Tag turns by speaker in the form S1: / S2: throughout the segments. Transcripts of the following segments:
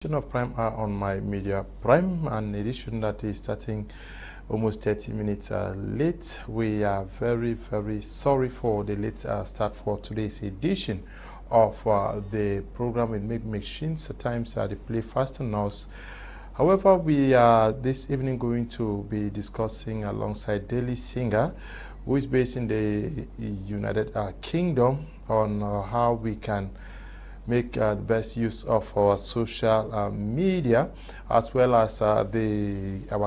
S1: Of Prime are on my media Prime, an edition that is starting almost 30 minutes late. We are very sorry for the late start for today's edition of the program in machines. At times they play fast and us. However, we are this evening going to be discussing alongside Daily Singer, who is based in the United Kingdom, on how we can make the best use of our social media, as well as our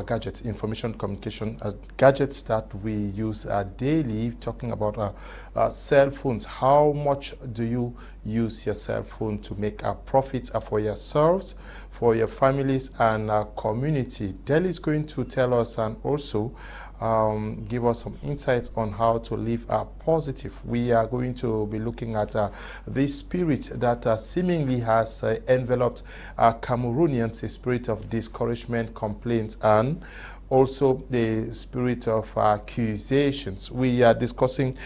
S1: gadgets, information communication gadgets that we use daily, talking about cell phones. How much do you use your cell phone to make profits for yourselves, for your families, and community? Delhi is going to tell us and also give us some insights on how to live positive. We are going to be looking at the spirit that seemingly has enveloped Cameroonians, a spirit of discouragement, complaints, and also the spirit of accusations. We are discussing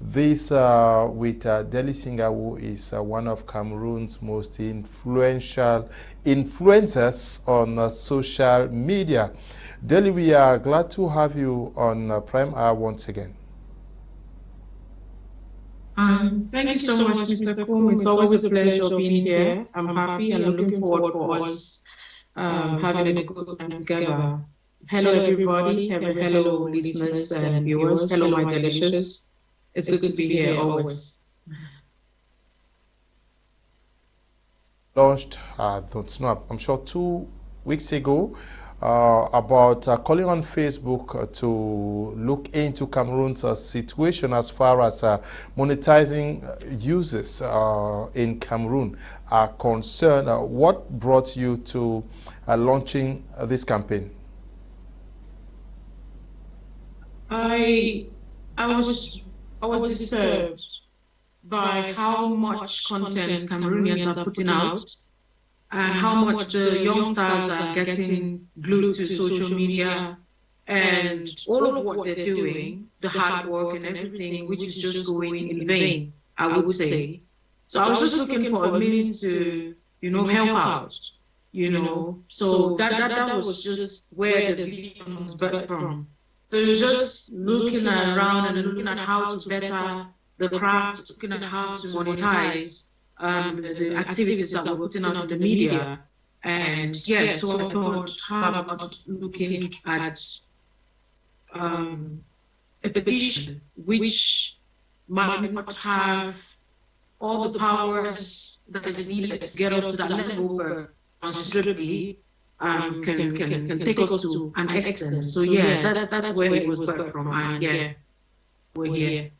S1: this with Daily Singer, who is one of Cameroon's most influential influencers on social media. Daily, we are glad to have you on Prime Hour once again.
S2: Thank you so much, Mr. Kum. It's always a pleasure being here. I'm happy and looking forward for us having a good time together. Hello, everybody. Hello, listeners and viewers. Hello, my delicious. It's good to be here always.
S1: Launched, I'm sure 2 weeks ago, about calling on Facebook to look into Cameroon's situation as far as monetizing users in Cameroon are concerned. What brought you to launching this campaign?
S2: I was disturbed by how much content Cameroonians are putting out, and how much the youngsters are getting glued to social media, and all of what they're doing, the hard work and everything, which is just going in vain, I would say. So I was just looking for a means to, help out, So that was just where the vision was birthed from. So just looking around and looking at how to better the craft, looking at how to monetize the activities that we're putting out in the media. And yeah, so I thought, how about looking at a petition which might not have all the powers that is needed to get us to that level, but considerably can take us to an extent. So yeah, that's where it was birthed from, and yeah, we're here.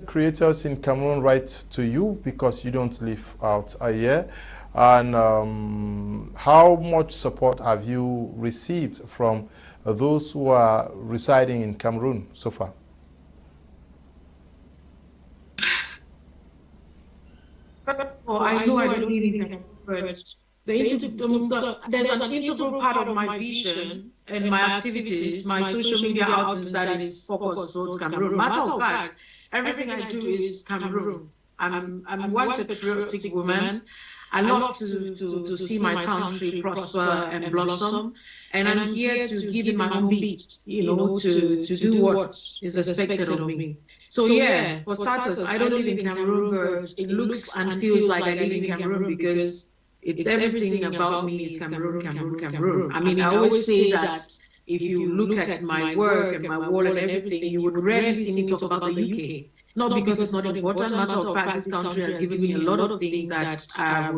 S1: Creators in Cameroon write to you because you don't live out here, and how much support have you received from those who are residing in Cameroon so far?
S2: Well, I know I don't live in Cameroon, but there's an integral part of my vision and my activities, my social media outings that is focused towards Cameroon. Matter of fact, everything I do is Cameroon. I'm one patriotic woman. I love to see my country prosper and blossom, and I'm here to give it my own beat, to do what is expected of me. So yeah, for starters, I don't live in Cameroon, but it looks and feels like I live in Cameroon because it's everything about me is Cameroon, Cameroon, Cameroon. I mean, I always say that if you look at my work and my wall and everything, you would rarely see me talk about the UK. Not because it's not important. Matter of fact, this country has given me a lot of things that time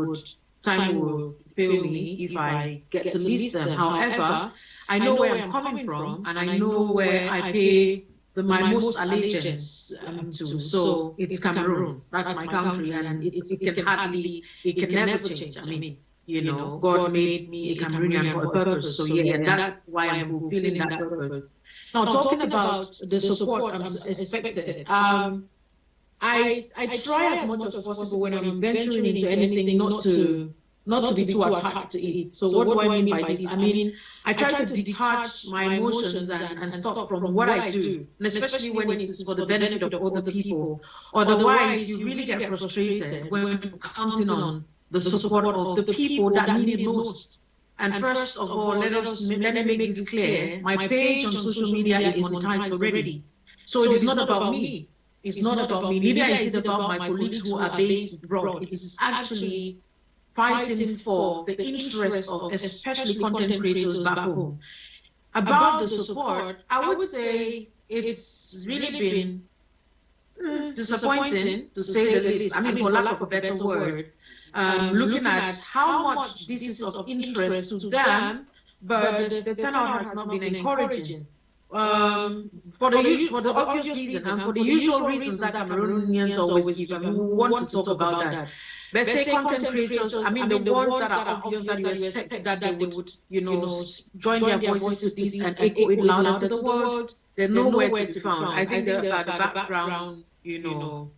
S2: will fail me if I get to list them. However, I know where I'm coming from, and I know where I pay my most allegiance to. So it's Cameroon. That's my country, and it can never change. I mean, God made me a Cameroonian for a purpose. So yeah, that's why I'm fulfilling that purpose. Now, talking about the support I'm expected, I try as much as possible when I'm venturing into anything not to be too attached to it. So what do I mean by this? I mean, I try to detach my emotions and stop from what I do, and especially when it is for the benefit of other people. Otherwise, you really get frustrated when you're counting on the support of the people that need it most. And first of all, let me make this clear. My page on social media is monetized already. So it is not about me. It's not about me. Neither is it about my colleagues who are based abroad. It is actually fighting for the interests of especially content creators back home. About the support, I would say it's really been disappointing, to say the least. I mean, for lack of a better word. Looking at how much this is of interest to them, but the turnout has not been encouraging. For the obvious reason and for the usual reasons that Cameroonians always give, and we want to talk about that. Let's say content creators, I mean, the ones that are obvious that you expect that they would, join their voices to this and echo it louder to the world, they're nowhere to be found. I think they're at the background,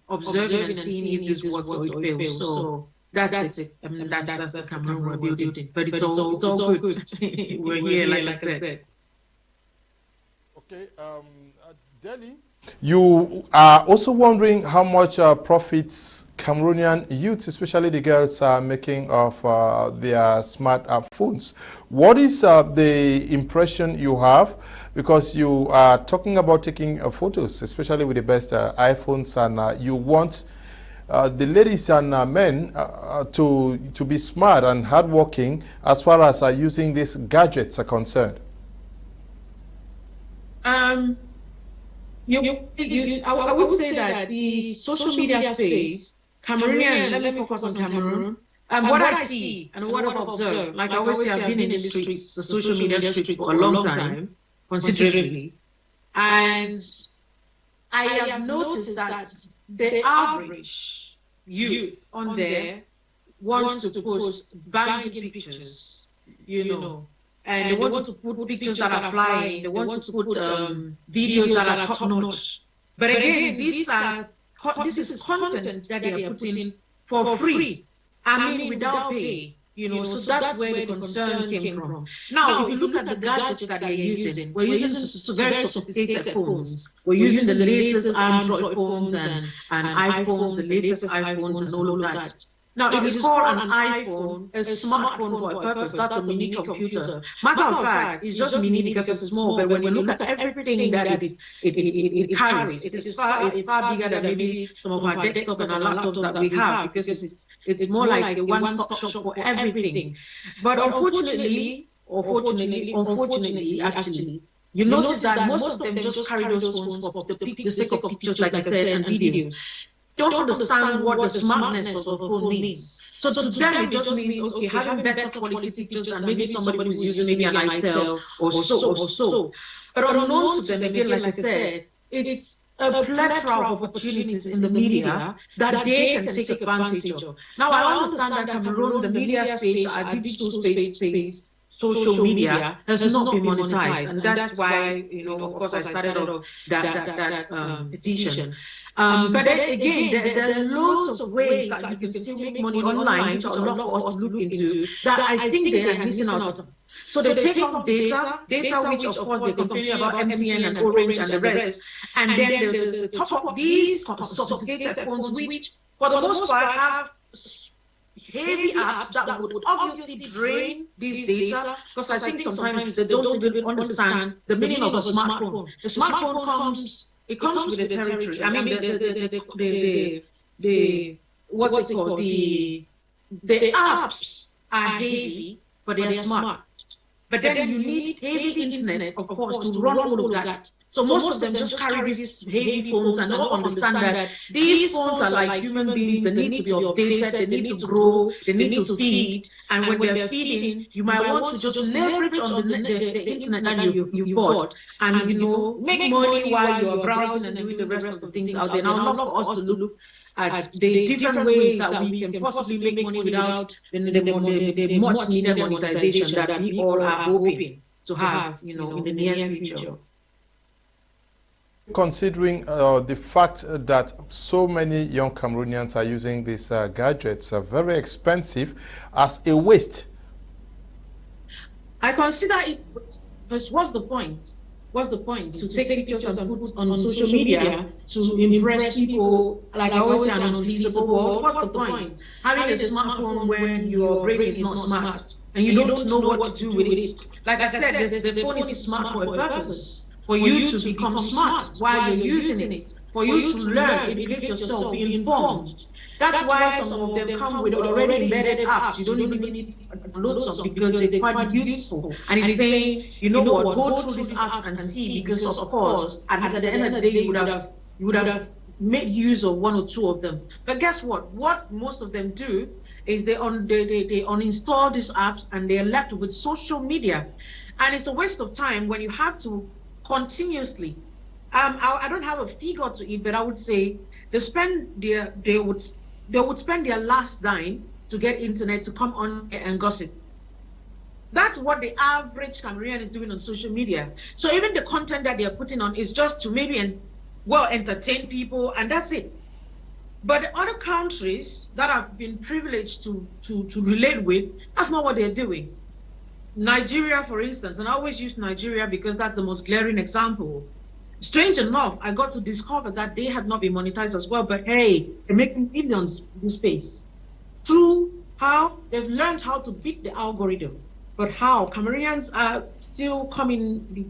S2: observing and seeing if this works or it fails. So that's it. I mean, that's the Cameroon we're building. But it's all good. We're here, like I said.
S1: Okay, Delhi, you are also wondering how much profits Cameroonian youth, especially the girls, are making of their smart phones. What is the impression you have? Because you are talking about taking photos, especially with the best iPhones, and you want the ladies and men to be smart and hardworking as far as using these gadgets are concerned.
S2: I would say that the social media space, Cameroonian, let me focus on Cameroon, and what I see and what I've observed, like I always say, I've been in the streets, the social media streets for a long time, considerably, and I have noticed that the average youth on there wants to post banging pictures, and they want to put pictures that are flying, they want to put videos that are top-notch. But again, this is content that they are putting for free, I mean without pay. So that's where the concern came from. Now, if you look at the gadgets that they're using, we're using very sophisticated phones. We're using the latest Android phones and iPhones, the latest iPhones and all of that. Now, if it's called an iPhone, a smartphone for a purpose, that's a mini computer. Matter of fact, it's just mini because it's small, but when you look at everything that it carries, it's far bigger than maybe some of our desktop and our laptops that we have, because it's more like a one-stop shop for everything. But unfortunately, actually, you notice that most of them just carry those phones for the sake of pictures, like I said, and videos. Don't understand what the smartness of the phone means. So to them, it just means, okay, having better quality pictures than maybe somebody who's using maybe an iTel or so. But unknown to them, again, like I said, it's a plethora of opportunities in the media that they can take advantage of. Now, I understand that Cameroon, the media space, our digital space, social media has not been monetized, and that's why, of course, I started off that petition. But again, there are loads of ways that you can still make money online, which are a lot for us to look into, that I think they are missing out on. So they take up data which of course they're complaining about MTN and Orange and the rest, and then the top of these sophisticated phones, which for the most part have heavy apps that would obviously drain this data, because I think sometimes they don't even understand the meaning of a smartphone. The smartphone comes with the territory. I mean, the what's it called? The apps are heavy, but they are smart. But then you need heavy internet, of course, to run all of that. So most of them just carry these heavy phones and don't understand that these phones are like human beings. They need to be updated, they need to grow, they need to feed. And when they're feeding, you might want to just leverage on the internet that you bought and, make money while you're browsing and doing the rest of the things out there. Now, not for us to look at the different ways that we can possibly make money without the much needed monetization that we all are hoping to have, in the near future.
S1: Considering the fact that so many young Cameroonians are using these gadgets, are very expensive, as a waste?
S2: I consider it, because what's the point? What's the point? To take pictures and put on social media to impress people, like I always say, an unpleasable world. What's the point? Having a smartphone when your brain is not smart and you don't know what to do with it. Like I said, the phone is smart for a purpose. For you to become smart while you're using it. For you to learn, educate yourself, be informed. That's why some of them come with already embedded apps. You don't even need to download some because they're quite useful. And it's saying, you know what, go through this app and see, because of course, at the end of the day, you would have made use of one or two of them. But guess what? What most of them do is they uninstall these apps and they're left with social media. And it's a waste of time when you have to continuously. I don't have a figure to it, but I would say they would spend their last dime to get internet to come on and gossip. That's what the average Cameroonian is doing on social media. So even the content that they are putting on is just to maybe entertain people, and that's it. But the other countries that have been privileged to relate with, that's not what they're doing. Nigeria, for instance, and I always use Nigeria because that's the most glaring example. Strange enough, I got to discover that they have not been monetized as well, but hey, they're making millions in this space. Through how they've learned how to beat the algorithm. But how Cameroonians are still coming,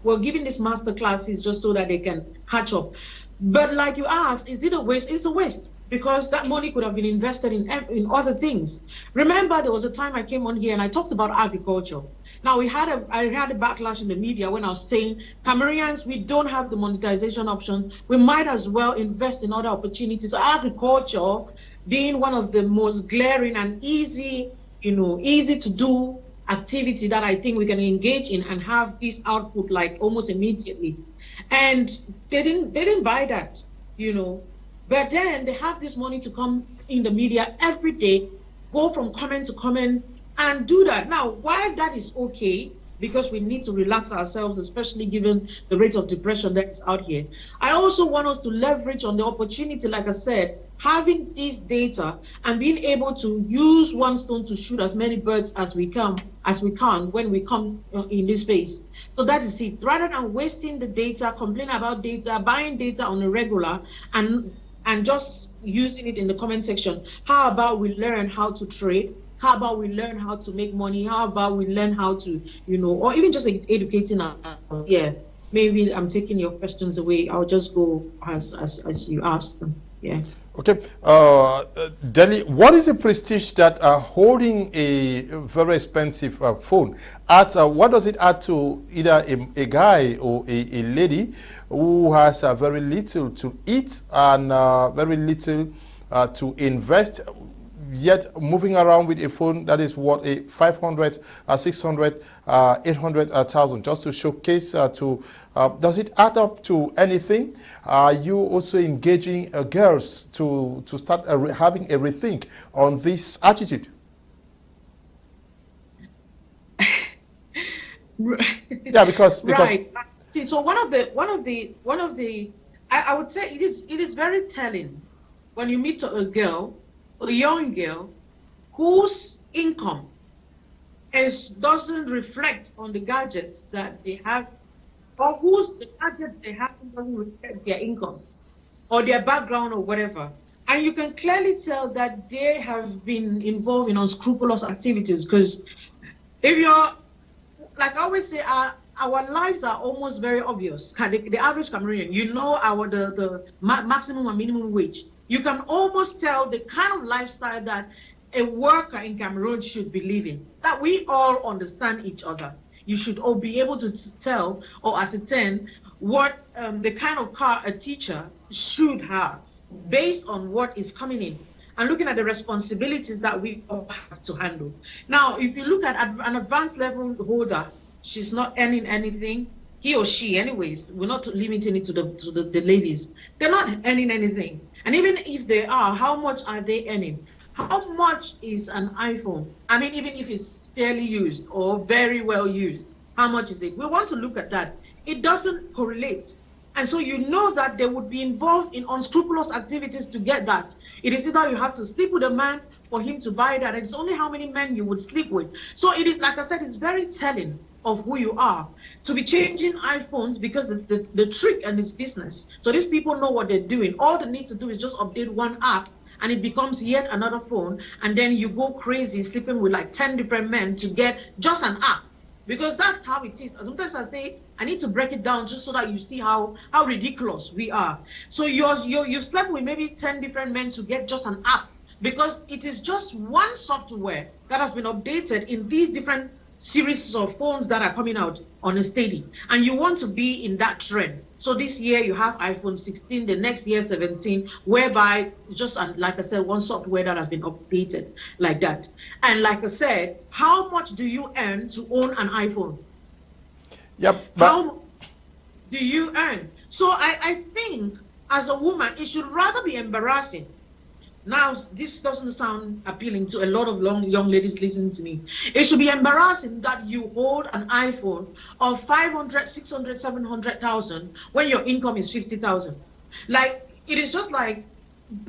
S2: we're giving these master classes just so that they can catch up. But like you asked, is it a waste? It's a waste, because that money could have been invested in other things. Remember, there was a time I came on here and I talked about agriculture. Now, I had a backlash in the media when I was saying, Cameroonians, we don't have the monetization option. We might as well invest in other opportunities. Agriculture being one of the most glaring and easy to do activity that I think we can engage in and have this output like almost immediately. And they didn't buy that, But then they have this money to come in the media every day, go from comment to comment and do that. Now, while that is okay, because we need to relax ourselves, especially given the rate of depression that is out here, I also want us to leverage on the opportunity, like I said, having this data and being able to use one stone to shoot as many birds as we can when we come in this space. So that is it. Rather than wasting the data, complaining about data, buying data on a regular, and just using it in the comment section, how about we learn how to trade? How about we learn how to make money? How about we learn how to, or even just educating us? Yeah, maybe I'm taking your questions away. I'll just go as you asked them. Yeah.
S1: Okay. Delhi, what is the prestige that holding a very expensive phone adds? What does it add to either a guy or a lady who has very little to eat and very little to invest, yet moving around with a phone that is what, a 500, 600, 800,000, just to showcase does it add up to anything? Are you also engaging girls to start having a rethink on this attitude? Yeah, because
S2: right. So one of the I would say it is very telling when you meet a girl, a young girl, whose income doesn't reflect on the gadgets that they have, or the gadgets they have doesn't reflect their income or their background or whatever. And you can clearly tell that they have been involved in unscrupulous activities, because if you're, like I always say, our lives are almost very obvious. The average Cameroonian, the maximum and minimum wage. You can almost tell the kind of lifestyle that a worker in Cameroon should be living, that we all understand each other. You should all be able to tell or ascertain what the kind of car a teacher should have based on what is coming in and looking at the responsibilities that we all have to handle. Now, if you look at an advanced level holder, she's not earning anything. He or she, anyways, we're not limiting it to the ladies. They're not earning anything. And even if they are, how much are they earning? How much is an iPhone? I mean, even if it's fairly used or very well used, how much is it? We want to look at that. It doesn't correlate. And so you know that they would be involved in unscrupulous activities to get that. It is either you have to sleep with a man for him to buy that. And it's only how many men you would sleep with. So it is, like I said, it's very telling of who you are to be changing iPhones, because the trick and it's business. So these people know what they're doing. All they need to do is just update one app and it becomes yet another phone. And then you go crazy sleeping with like 10 different men to get just an app. Because that's how it is. Sometimes I say, I need to break it down just so that you see how ridiculous we are. So you've slept with maybe 10 different men to get just an app, because it is just one software that has been updated in these different series of phones that are coming out on a steady. And you want to be in that trend. So this year you have iPhone 16, the next year 17, whereby just, like I said, one software that has been updated like that. And like I said, how much do you earn to own an iPhone?
S1: Yep.
S2: How do you earn? So I think as a woman, it should rather be embarrassing. Now, this doesn't sound appealing to a lot of young ladies listening to me. It should be embarrassing that you hold an iPhone of 500, 600, 700,000 when your income is 50,000. Like, it is just like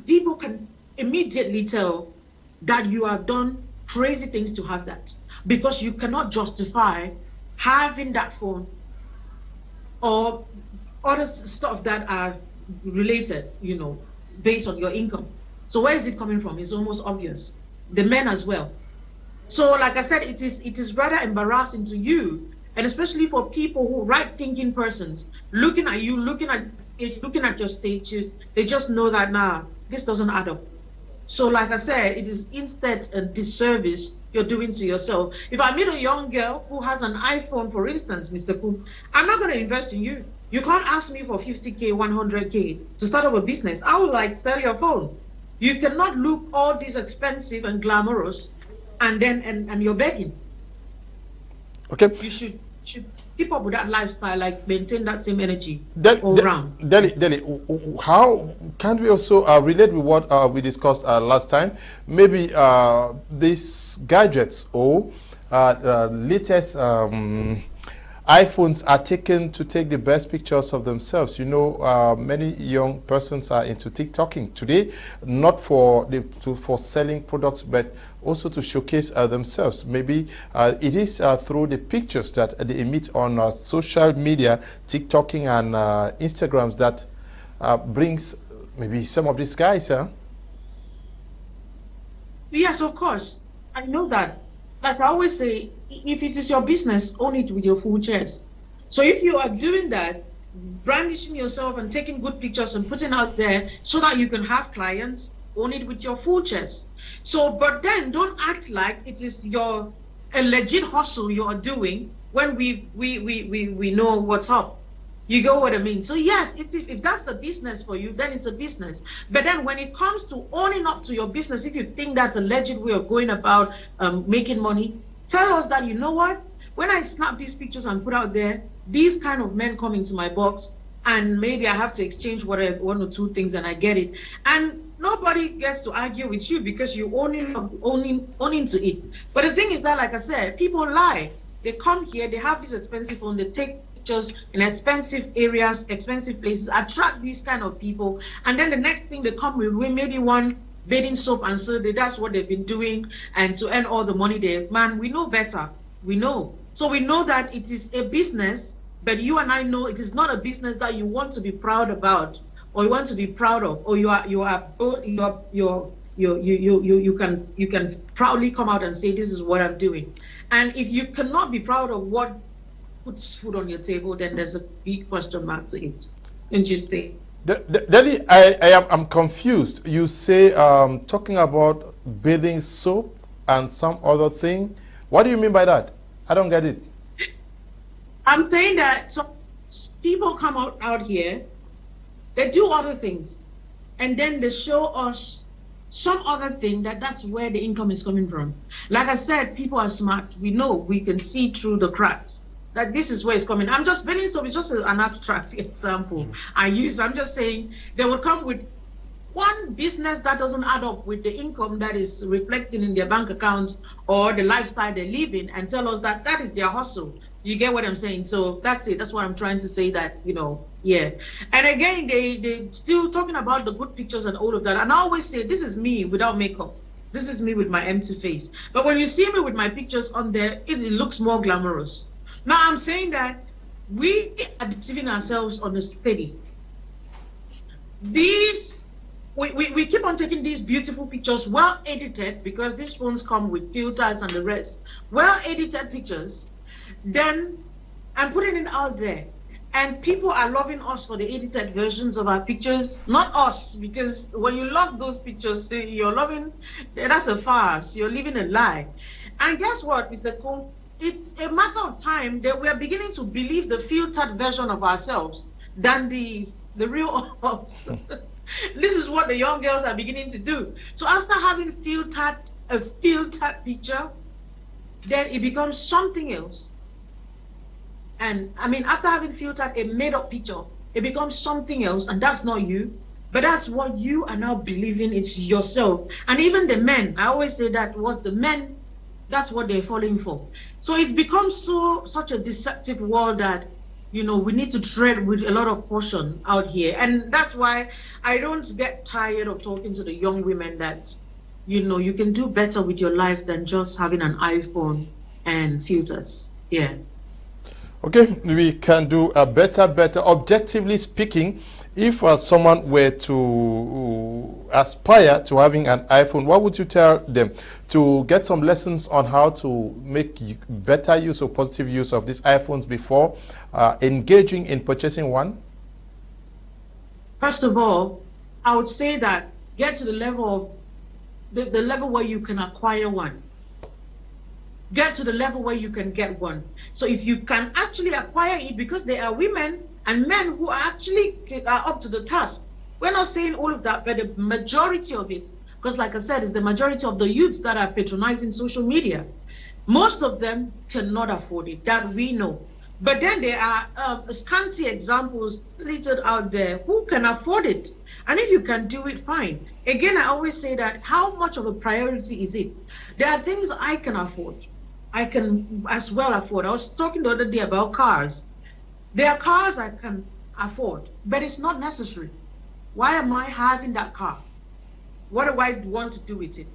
S2: people can immediately tell that you have done crazy things to have that, because you cannot justify having that phone or other stuff that are related, you know, based on your income. So where is it coming from? It's almost obvious. The men as well. So like I said, it is rather embarrassing to you, and especially for people who right-thinking persons, looking at you, looking at your status, they just know that, nah, this doesn't add up. So like I said, it is instead a disservice you're doing to yourself. If I meet a young girl who has an iPhone, for instance, Mr. Kum, I'm not going to invest in you. You can't ask me for 50K, 100K to start up a business. I would like sell your phone. You cannot look all this expensive and glamorous and then and you're begging.
S1: Okay.
S2: You should keep up with that lifestyle, like maintain that same energy all around.
S1: Deli, how can't we also relate with what we discussed last time? Maybe these gadgets or latest iPhones are taken to take the best pictures of themselves. You know, many young persons are into TikToking today, not for selling products, but also to showcase themselves. Maybe it is through the pictures that they emit on social media, TikToking and Instagrams, that brings maybe some of these guys.
S2: Yes, of course. I know that. Like I always say, if it is your business, own it with your full chest. So if you are doing that, brandishing yourself and taking good pictures and putting out there so that you can have clients, own it with your full chest. So, but then don't act like it is a legit hustle you are doing when we know what's up. You get what I mean? So yes, if that's a business for you, then it's a business. But then when it comes to owning up to your business, if you think that's a legit way of going about making money, tell us that, you know what? When I snap these pictures and put out there, these kind of men come into my box, and maybe I have to exchange one or two things and I get it. And nobody gets to argue with you because you own into it. But the thing is that, like I said, people lie. They come here, they have this expensive phone, they take pictures in expensive areas, expensive places, attract these kind of people, and then the next thing they come with maybe one bathing soap, and so that's what they've been doing, and to earn all the money there. Man, we know better. We know. So we know that it is a business, but you and I know it is not a business that you want to be proud about, or you want to be proud of, or you can proudly come out and say, this is what I'm doing. And if you cannot be proud of what puts food on your table, then there's a big question mark to it. Don't you think?
S1: Deli, I'm confused. You say talking about bathing soap and some other thing. What do you mean by that? I don't get it.
S2: I'm saying that some people come out here, they do other things, and then they show us some other thing that's where the income is coming from. Like I said, people are smart. We know, we can see through the cracks that this is where it's coming. I'm just bathing soap is just an abstract example I'm just saying they will come with one business that doesn't add up with the income that is reflecting in their bank accounts or the lifestyle they live in, and tell us that that is their hustle. You get what I'm saying? So that's it. That's what I'm trying to say, that, you know, yeah. And again, they still talking about the good pictures and all of that. And I always say, this is me without makeup. This is me with my empty face. But when you see me with my pictures on there, it looks more glamorous. Now I'm saying that we are deceiving ourselves on a steady. We keep on taking these beautiful pictures, well edited, because these phones come with filters and the rest. Well edited pictures, then I'm putting it out there. And people are loving us for the edited versions of our pictures, not us, because when you love those pictures, you're loving, that's a farce, you're living a lie. And guess what, Mr. Kum? It's a matter of time that we are beginning to believe the filtered version of ourselves than the real us. This is what the young girls are beginning to do. So after having a filtered picture, then it becomes something else. And I mean, after having filtered a made-up picture, it becomes something else, and that's not you. But that's what you are now believing it's yourself. And even the men, I always say that what the men, that's what they're falling for. So it's become such a deceptive world that, you know, we need to tread with a lot of caution out here. And that's why I don't get tired of talking to the young women that, you know, you can do better with your life than just having an iPhone and filters. Yeah.
S1: Okay, we can do a better. Objectively speaking, if someone were to aspire to having an iPhone, what would you tell them to get some lessons on how to make better use or positive use of these iPhones before engaging in purchasing one?
S2: First of all, I would say that get to the level of the level where you can acquire one. Get to the level where you can get one. So if you can actually acquire it, because there are women and men who are actually up to the task. We're not saying all of that, but the majority of it, because like I said, it's the majority of the youths that are patronizing social media. Most of them cannot afford it, that we know. But then there are scanty examples littered out there who can afford it. And if you can do it, fine. Again, I always say that how much of a priority is it? There are things I can afford. I can as well afford. I was talking the other day about cars. There are cars I can afford, but it's not necessary. Why am I having that car? What do I want to do with it?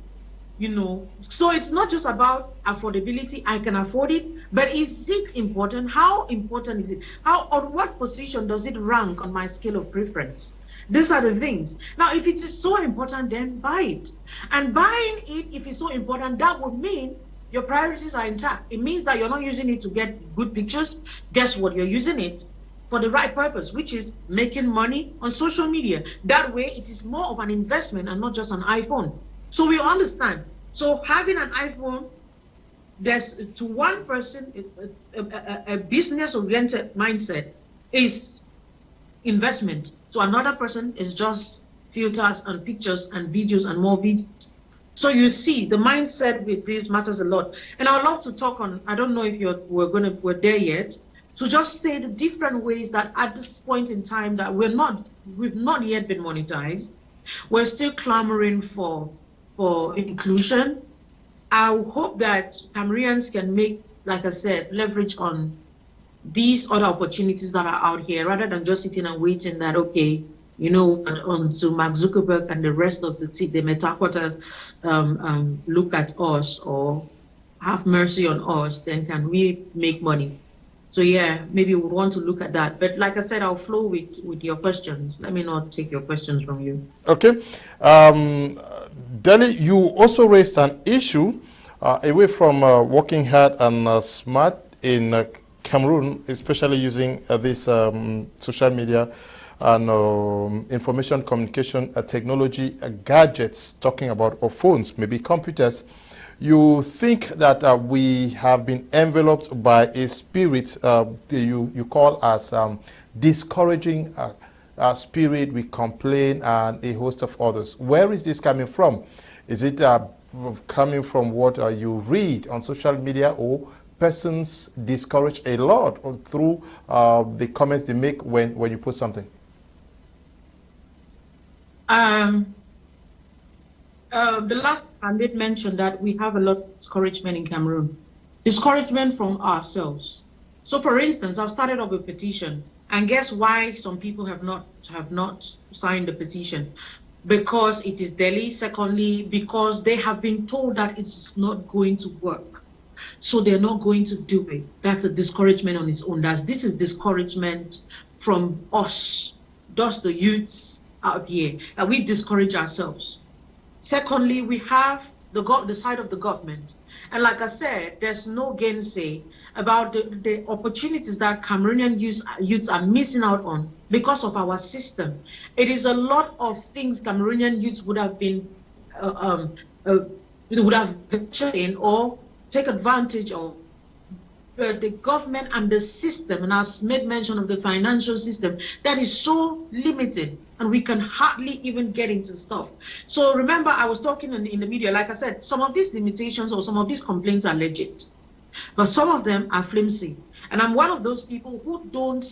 S2: You know, so it's not just about affordability. I can afford it, but is it important? How important is it? On what position does it rank on my scale of preference? These are the things. Now, if it is so important, then buy it. And buying it, if it's so important, that would mean your priorities are intact. It means that you're not using it to get good pictures. Guess what? You're using it for the right purpose, which is making money on social media. That way, it is more of an investment and not just an iPhone. So we understand. So having an iPhone, there's to one person, a business-oriented mindset is investment. To another person, is just filters and pictures and videos and more videos. So you see, the mindset with this matters a lot. And I'd love to talk on, I don't know if we're there yet, to just say the different ways that at this point in time that we've not yet been monetized. We're still clamoring for inclusion. I hope that Cameroonians can make, like I said, leverage on these other opportunities that are out here, rather than just sitting and waiting that, okay, you know, onto Mark Zuckerberg and the rest of the team, the Metaquota, look at us or have mercy on us, then can we make money? So yeah, maybe we want to look at that. But like I said, I'll flow with your questions. Let me not take your questions from you.
S1: Okay. Deli, you also raised an issue away from working hard and smart in Cameroon, especially using this social media and information communication technology gadgets, talking about our phones, maybe computers. You think that we have been enveloped by a spirit you call as discouraging spirit. We complain and a host of others. Where is this coming from? Is it coming from what you read on social media, or persons discourage a lot or through the comments they make when you post something?
S2: The last I did mention that we have a lot of discouragement in Cameroon. Discouragement from ourselves. So for instance, I've started up a petition, and guess why some people have not signed the petition? because it is Delhi. Secondly, because they have been told that it's not going to work. So they're not going to do it. That's a discouragement on its own. This is discouragement from us, thus the youths out here, that we discourage ourselves. Secondly, we have the side of the government. And like I said, there's no gainsay about the opportunities that Cameroonian youths are missing out on because of our system. It is a lot of things Cameroonian youths would have been would have ventured in or take advantage of. The government and the system, and as made mention of the financial system, that is so limited, and we can hardly even get into stuff. So remember, I was talking in the media, like I said, some of these limitations or some of these complaints are legit, but some of them are flimsy. And I'm one of those people who don't,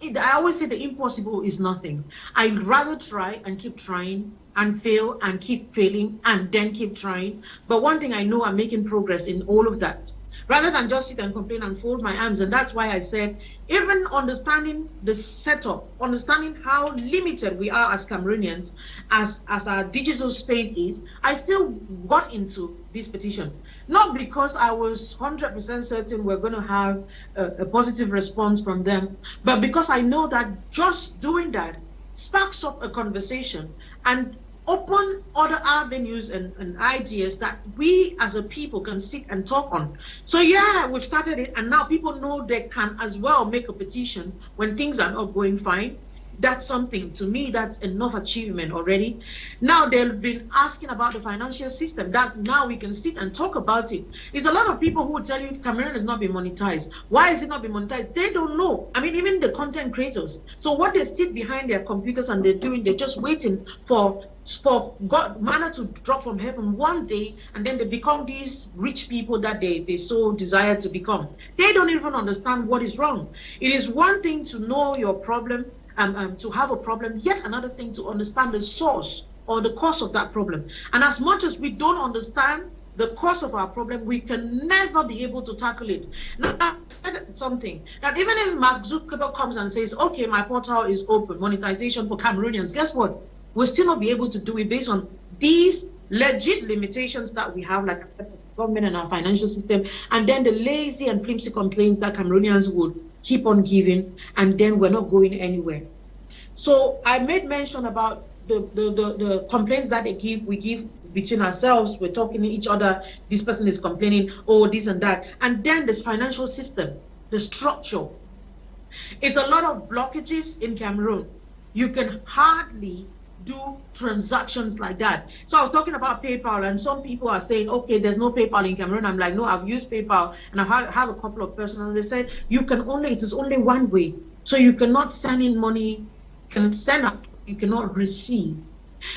S2: I always say the impossible is nothing. I'd rather try and keep trying and fail and keep failing and then keep trying. But one thing I know, I'm making progress in all of that, rather than just sit and complain and fold my arms. And that's why I said, even understanding the setup, understanding how limited we are as Cameroonians, as our digital space is, I still got into this petition. Not because I was 100% certain we're going to have a positive response from them, but because I know that just doing that sparks up a conversation and open other avenues and ideas that we as a people can sit and talk on. So yeah, we've started it, and now people know they can as well make a petition when things are not going fine. That's something, to me, that's enough achievement already. Now they've been asking about the financial system, that now we can sit and talk about it. It's a lot of people who will tell you Cameroon has not been monetized. Why is it not been monetized? They don't know. I mean, even the content creators. So what they sit behind their computers and they're doing, they're just waiting for God, manna to drop from heaven one day, and then they become these rich people that they so desire to become. They don't even understand what is wrong. It is one thing to know your problem, to have a problem, yet another thing to understand the source or the cause of that problem. And as much as we don't understand the cause of our problem, we can never be able to tackle it. Now, I said something, that even if Mark Zuckerberg comes and says, okay, my portal is open, monetization for Cameroonians, guess what? We'll still not be able to do it based on these legit limitations that we have, like government and our financial system, and then the lazy and flimsy complaints that Cameroonians would keep on giving, and then we're not going anywhere. So I made mention about the complaints that we give between ourselves. We're talking to each other, this person is complaining, oh, this and that. And then this financial system, the structure. It's a lot of blockages in Cameroon. You can hardly do transactions like that. So I was talking about PayPal, and some people are saying, okay, there's no PayPal in Cameroon. I'm like, no, I've used PayPal, and I have a couple of persons, and they said, it is only one way. So you cannot send in money, you can send out, you cannot receive.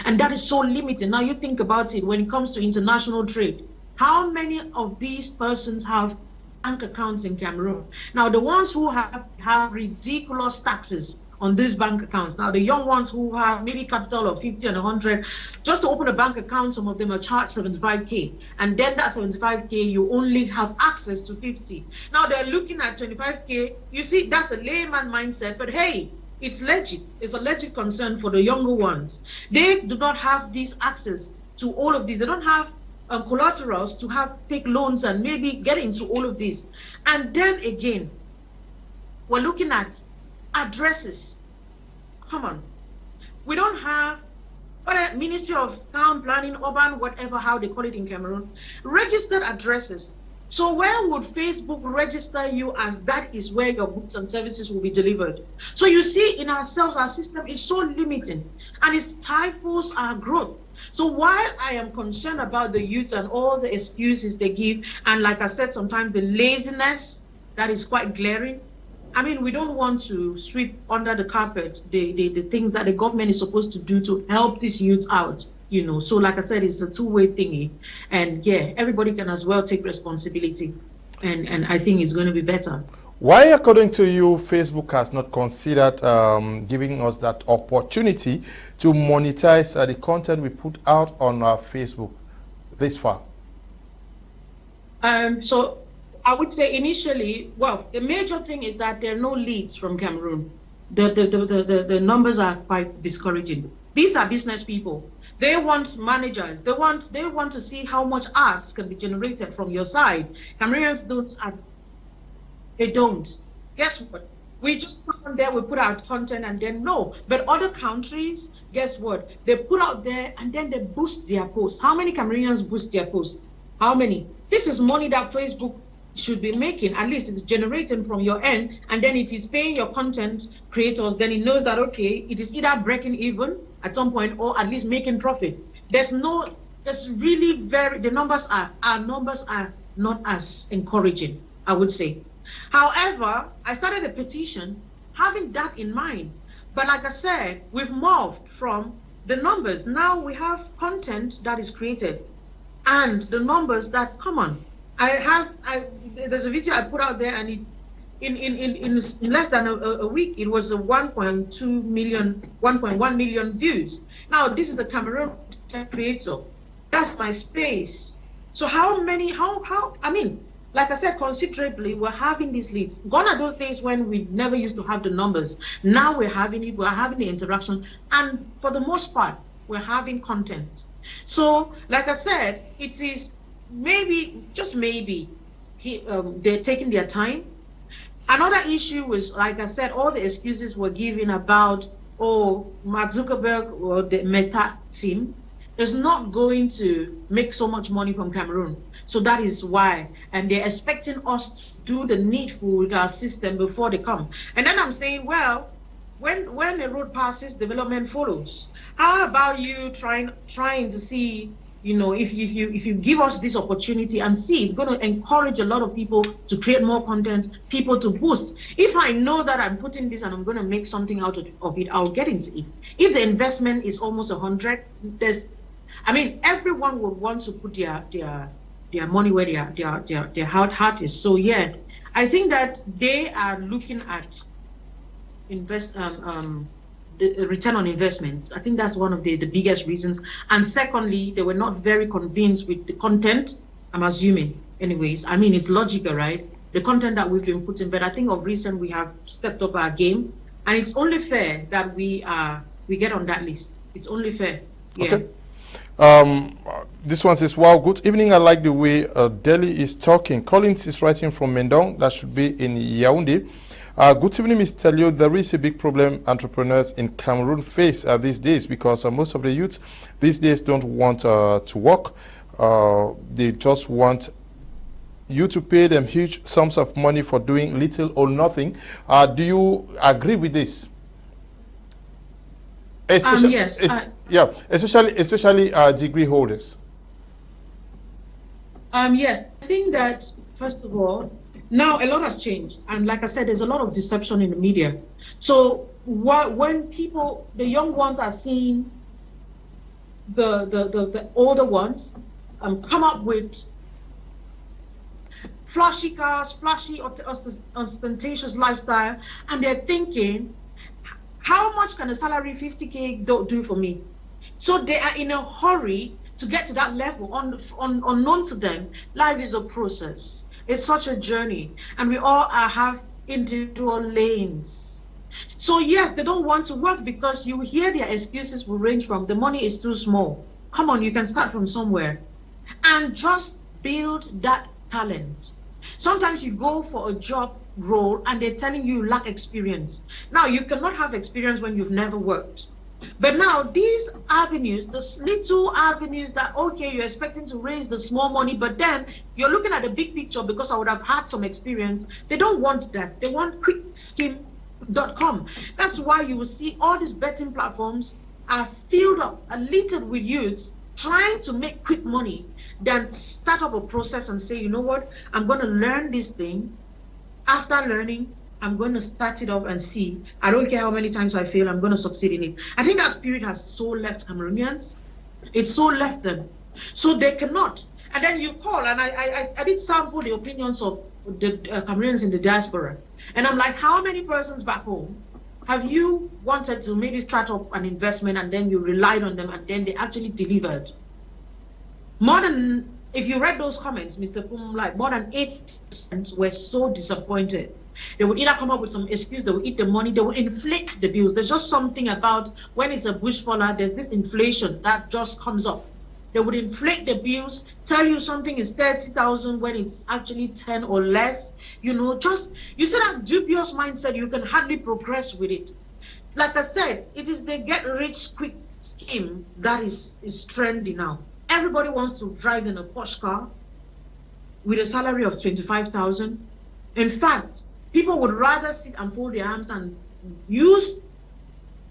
S2: And that is so limited. Now you think about it, when it comes to international trade, how many of these persons have bank accounts in Cameroon? Now the ones who have ridiculous taxes on these bank accounts. Now, the young ones who have maybe capital of 50 and 100, just to open a bank account, some of them are charged 75K. And then that 75K, you only have access to 50. Now, they're looking at 25K. You see, that's a layman mindset, but hey, it's legit. It's a legit concern for the younger ones. They do not have this access to all of these. They don't have collaterals to take loans and maybe get into all of this. And then again, we're looking at addresses. Come on. We don't have Ministry of Town Planning, Urban, whatever, how they call it in Cameroon, registered addresses. So where would Facebook register you as that is where your goods and services will be delivered? So you see, in ourselves, our system is so limiting, and it stifles our growth. So while I am concerned about the youth and all the excuses they give, and like I said, sometimes the laziness that is quite glaring, I mean, we don't want to sweep under the carpet the things that the government is supposed to do to help these youths out, you know. So like I said, it's a two-way thingy. And yeah, everybody can as well take responsibility. And I think it's going to be better.
S1: Why, according to you, Facebook has not considered giving us that opportunity to monetize the content we put out on our Facebook this far?
S2: So I would say initially, well, the major thing is that there are no leads from Cameroon. The numbers are quite discouraging. These are business people. They want managers. They want to see how much ads can be generated from your side. Cameroonians don't. They don't. Guess what? We just put on there, we put out content and then no. But other countries, guess what? They put out there and then they boost their posts. How many Cameroonians boost their posts? How many? This is money that Facebook should be making. At least it's generating from your end. And then if it's paying your content creators, then it knows that, okay, it is either breaking even at some point or at least making profit. The numbers are not as encouraging, I would say. However, I started a petition having that in mind. But like I said, we've morphed from the numbers. Now we have content that is created and the numbers that come on. There's a video I put out there and in less than a week, it was a 1.2 million, 1.1 million views. Now, this is the Cameroon creator. That's my space. So like I said, considerably, we're having these leads. Gone are those days when we never used to have the numbers. Now we're having it, we're having the interaction, and for the most part, we're having content. So, like I said, it is maybe, just maybe, they're taking their time. Another issue was, like I said, all the excuses were given about, Mark Zuckerberg or the Meta team is not going to make so much money from Cameroon. So that is why. And they're expecting us to do the needful with our system before they come. And then I'm saying, well, when a road passes, development follows. How about you trying to see, if you give us this opportunity and see, it's going to encourage a lot of people to create more content, people to boost. If I know that I'm putting this and I'm going to make something out of it, I'll get into it. If the investment is almost 100, everyone would want to put their money where their heart is. So yeah, I think that they are looking at the return on investment. I think that's one of the biggest reasons. And secondly, they were not very convinced with the content, I'm assuming. Anyways, it's logical, right? The content that we've been putting, but I think of recent we have stepped up our game, and it's only fair that we get on that list. It's only fair. Yeah.
S1: Okay. This one says, wow, good evening. I like the way Delhi is talking. Collins is writing from Mendong. That should be in Yaoundé. Good evening, Mr. Leo. There is a big problem entrepreneurs in Cameroon face these days because most of the youth these days don't want to work. They just want you to pay them huge sums of money for doing little or nothing. Do you agree with this? Especially,
S2: yes.
S1: Especially degree holders.
S2: Yes, I think that, first of all, now a lot has changed, and like I said, there's a lot of deception in the media. So when people, the young ones, are seeing the older ones come up with flashy cars, flashy ostentatious lifestyle, and they're thinking, how much can a salary 50K do for me? So they are in a hurry to get to that level. Unknown to them, life is a process. It's such a journey, and we all have individual lanes. So yes, they don't want to work because you hear their excuses will range from, the money is too small. Come on, you can start from somewhere and just build that talent. Sometimes you go for a job role and they're telling you lack experience. Now, you cannot have experience when you've never worked. But now these avenues, the little avenues that, okay, you're expecting to raise the small money, but then you're looking at the big picture because I would have had some experience. They don't want that. They want quickskim.com. That's why you will see all these betting platforms are filled up, are littered with youths trying to make quick money, then start up a process and say, you know what, I'm going to learn this thing. After learning, I'm going to start it up and see. I don't care how many times I fail, I'm going to succeed in it. I think that spirit has so left Cameroonians. It's so left them. So they cannot. And then you call, and I did sample the opinions of the Cameroonians in the diaspora. And I'm like, how many persons back home have you wanted to maybe start up an investment and then you relied on them and then they actually delivered? More than, if you read those comments, Mr. Kum, like more than 8% were so disappointed. They would either come up with some excuse, they would eat the money, they would inflate the bills. There's just something about when it's a bushfaller, there's this inflation that just comes up. They would inflate the bills, tell you something is 30,000 when it's actually 10 or less. You know, just, you see that dubious mindset, you can hardly progress with it. Like I said, it is the get rich quick scheme that is trendy now. Everybody wants to drive in a Porsche car with a salary of 25,000. In fact, people would rather sit and fold their arms and use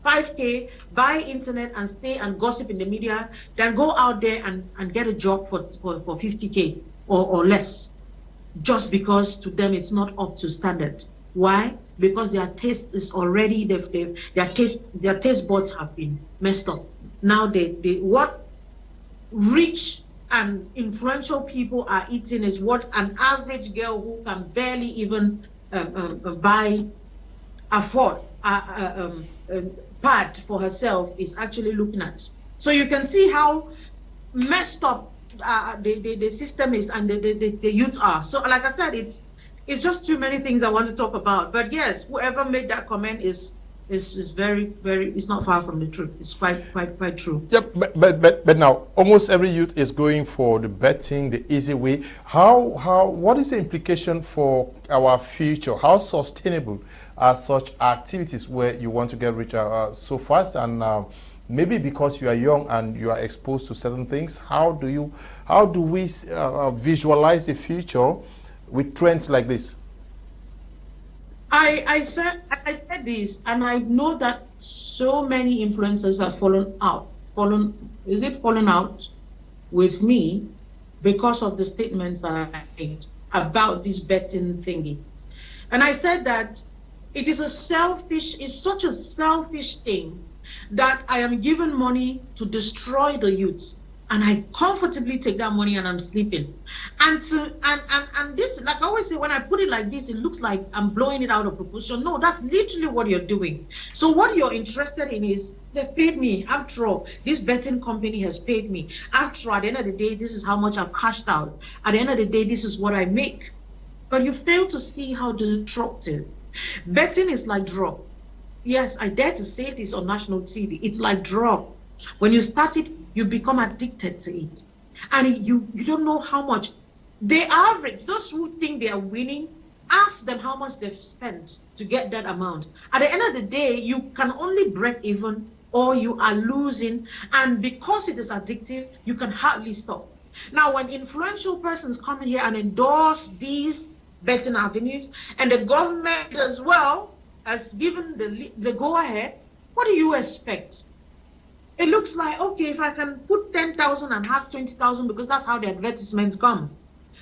S2: 5K, buy internet and stay and gossip in the media than go out there and get a job for 50K or less, just because to them it's not up to standard. Why? Because their taste is already, their taste buds have been messed up. Now what rich and influential people are eating is what an average girl who can barely even afford pad for herself is actually looking at. So you can see how messed up the system is and the youths are. So like I said, it's just too many things I want to talk about. But yes, whoever made that comment is very, very, it's not far from the truth. It's quite true.
S1: Yeah, but now almost every youth is going for the betting, the easy way. What is the implication for our future? How sustainable are such activities where you want to get richer so fast? And maybe because you are young and you are exposed to certain things, how do we visualize the future with trends like this?
S2: I said this, and I know that so many influencers have fallen out with me because of the statements that I made about this betting thingy. And I said that it's such a selfish thing that I am given money to destroy the youths, and I comfortably take that money and I'm sleeping. And this, like I always say, when I put it like this, it looks like I'm blowing it out of proportion. No, that's literally what you're doing. So what you're interested in is, they've paid me. After all, this betting company has paid me. After all, at the end of the day, this is how much I've cashed out. At the end of the day, this is what I make. But you fail to see how destructive. Betting is like drug. Yes, I dare to say this on national TV. It's like drug. When you start it, you become addicted to it. And you don't know how much. The average, those who think they are winning, ask them how much they've spent to get that amount. At the end of the day, you can only break even or you are losing. And because it is addictive, you can hardly stop. Now, when influential persons come in here and endorse these betting avenues, and the government as well has given the go-ahead, what do you expect? It looks like, okay, if I can put 10,000 and have 20,000, because that's how the advertisements come.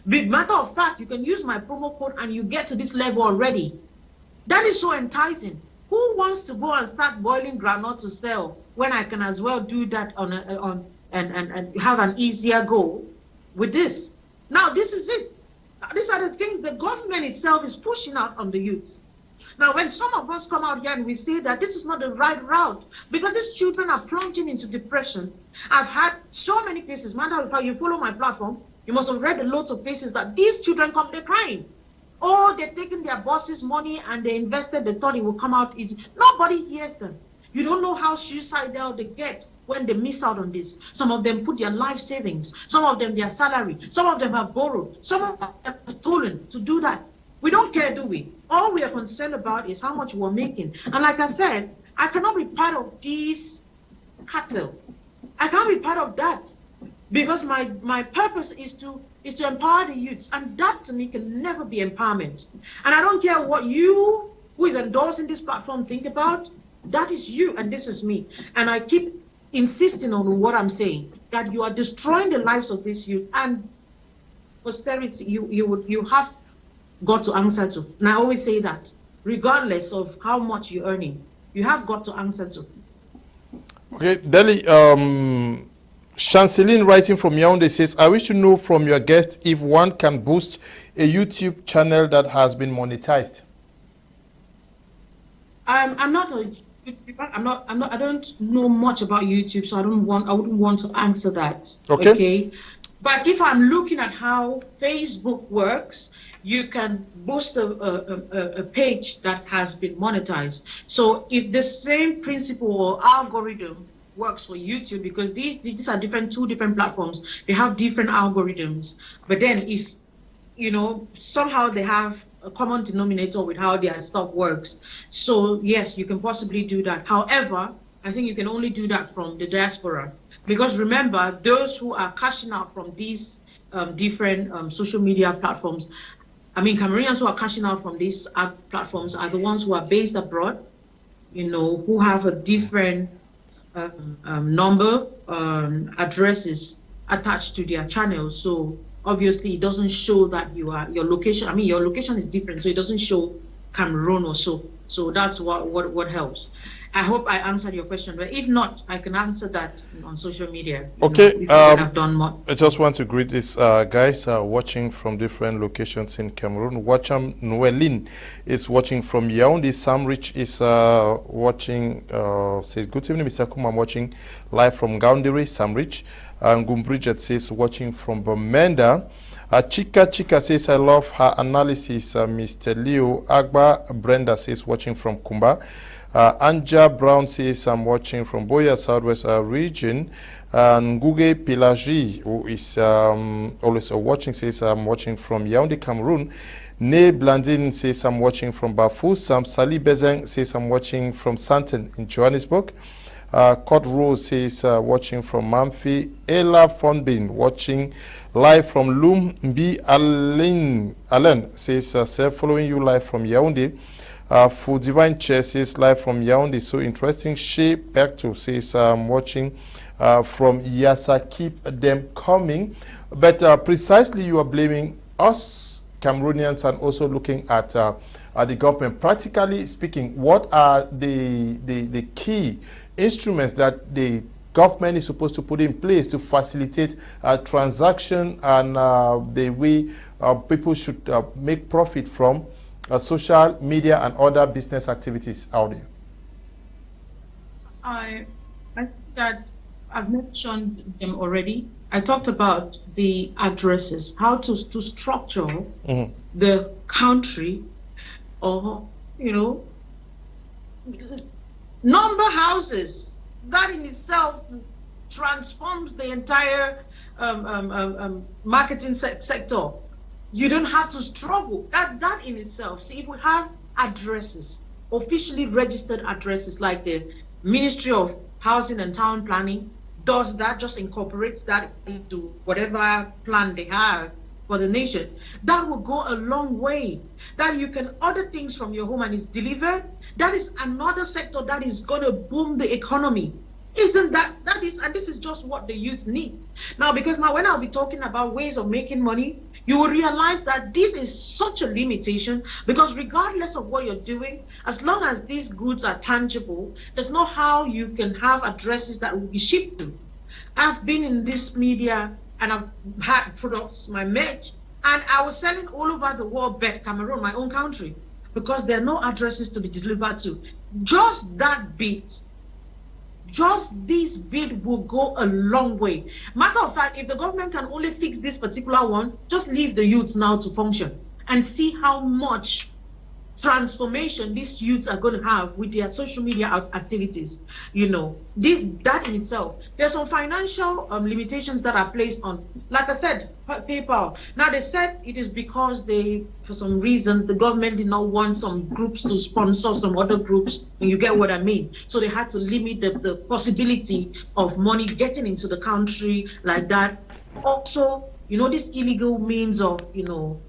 S2: But matter of fact, you can use my promo code and you get to this level already. That is so enticing. Who wants to go and start boiling groundnut to sell when I can as well do that and have an easier go with this? Now, this is it. These are the things the government itself is pushing out on the youths. Now, when some of us come out here and we say that this is not the right route, because these children are plunging into depression. I've had so many cases. Matter of fact, you follow my platform, you must have read a lot of cases that these children come, they're crying. Or they're taking their boss's money and they invested, they thought it would come out easy. Nobody hears them. You don't know how suicidal they get when they miss out on this. Some of them put their life savings, some of them their salary, some of them have borrowed, some of them have stolen to do that. We don't care, do we? All we are concerned about is how much we're making. And like I said, I cannot be part of these cattle. I can't be part of that, because my purpose is to empower the youths, and that to me can never be empowerment. And I don't care what you, who is endorsing this platform, think about. That is you and this is me. And I keep insisting on what I'm saying, that you are destroying the lives of this youth, and posterity you have got to answer to. And I always say that, regardless of how much you're earning, you have got to answer to.
S1: Okay, Deli, Chanceline writing from Yaoundé says, I wish to know from your guest if one can boost a YouTube channel that has been monetized.
S2: I'm not a YouTuber. I don't know much about YouTube, so I wouldn't want to answer that. Okay. But if I'm looking at how Facebook works, you can boost a page that has been monetized. So if the same principle or algorithm works for YouTube, because these are two different platforms, they have different algorithms. But then if, you know, somehow they have a common denominator with how their stuff works. So yes, you can possibly do that. However, I think you can only do that from the diaspora, because remember, those who are cashing out from these different social media platforms, I mean, Cameroonians who are cashing out from these platforms are the ones who are based abroad, you know, who have a different number addresses attached to their channels. So obviously it doesn't show that your location, I mean, your location is different, so it doesn't show Cameroon or so. So that's what helps. I hope I answered your question, but if not, I can answer that on social media.
S1: Okay.
S2: If I have done more.
S1: I just want to greet these guys watching from different locations in Cameroon. Wacham Noelin is watching from Yaoundé. Samrich is watching, says, good evening, Mr. Kum. I'm watching live from Gaundere, Samrich. Gumbridget says, watching from Bamenda. Chika says, I love her analysis. Mr. Leo Agba Brenda says, watching from Kumba. Anja Brown says, I'm watching from Boya, Southwest region. Nguge Pelagi, who is always watching, says, I'm watching from Yaoundé, Cameroon. Ne Blandin says, I'm watching from Bafou. Sam Sali Bezeng says, I'm watching from Santon in Johannesburg. Court Rose says, watching from Mamfi. Ella Fonbin, watching live from Lum. Mbi Allen says, following you live from Yaoundé. For Divine Chair says, live from Yaoundé, so interesting. Shea Pecto says, I'm watching from Yasa, keep them coming. But precisely you are blaming us Cameroonians and also looking at the government. Practically speaking, what are the key instruments that the government is supposed to put in place to facilitate transaction and the way people should make profit from social media and other business activities out there?
S2: I think that I've mentioned them already. I talked about the addresses, how to structure the country, or, you know, number houses. That in itself transforms the entire marketing sector. You don't have to struggle. That in itself. See, if we have addresses, officially registered addresses, like the Ministry of Housing and Town Planning does that, just incorporates that into whatever plan they have for the nation, that will go a long way. That you can order things from your home and it's delivered. That is another sector that is going to boom the economy. Isn't that is, and this is just what the youth need now, because now when I'll be talking about ways of making money, you will realize that this is such a limitation, because regardless of what you're doing, as long as these goods are tangible, there's no how you can have addresses that will be shipped to. I've been in this media and I've had products, my merch, and I was selling all over the world, but Cameroon, my own country, because there are no addresses to be delivered to. Just that bit. Just this bit will go a long way. Matter of fact, if the government can only fix this particular one, just leave the youths now to function and see how much transformation these youths are going to have with their social media activities. You know, that in itself. There's some financial limitations that are placed on, like I said, PayPal. Now they said it is because for some reason, the government did not want some groups to sponsor some other groups, and you get what I mean. So they had to limit the possibility of money getting into the country like that. Also, you know, this illegal means of, you know,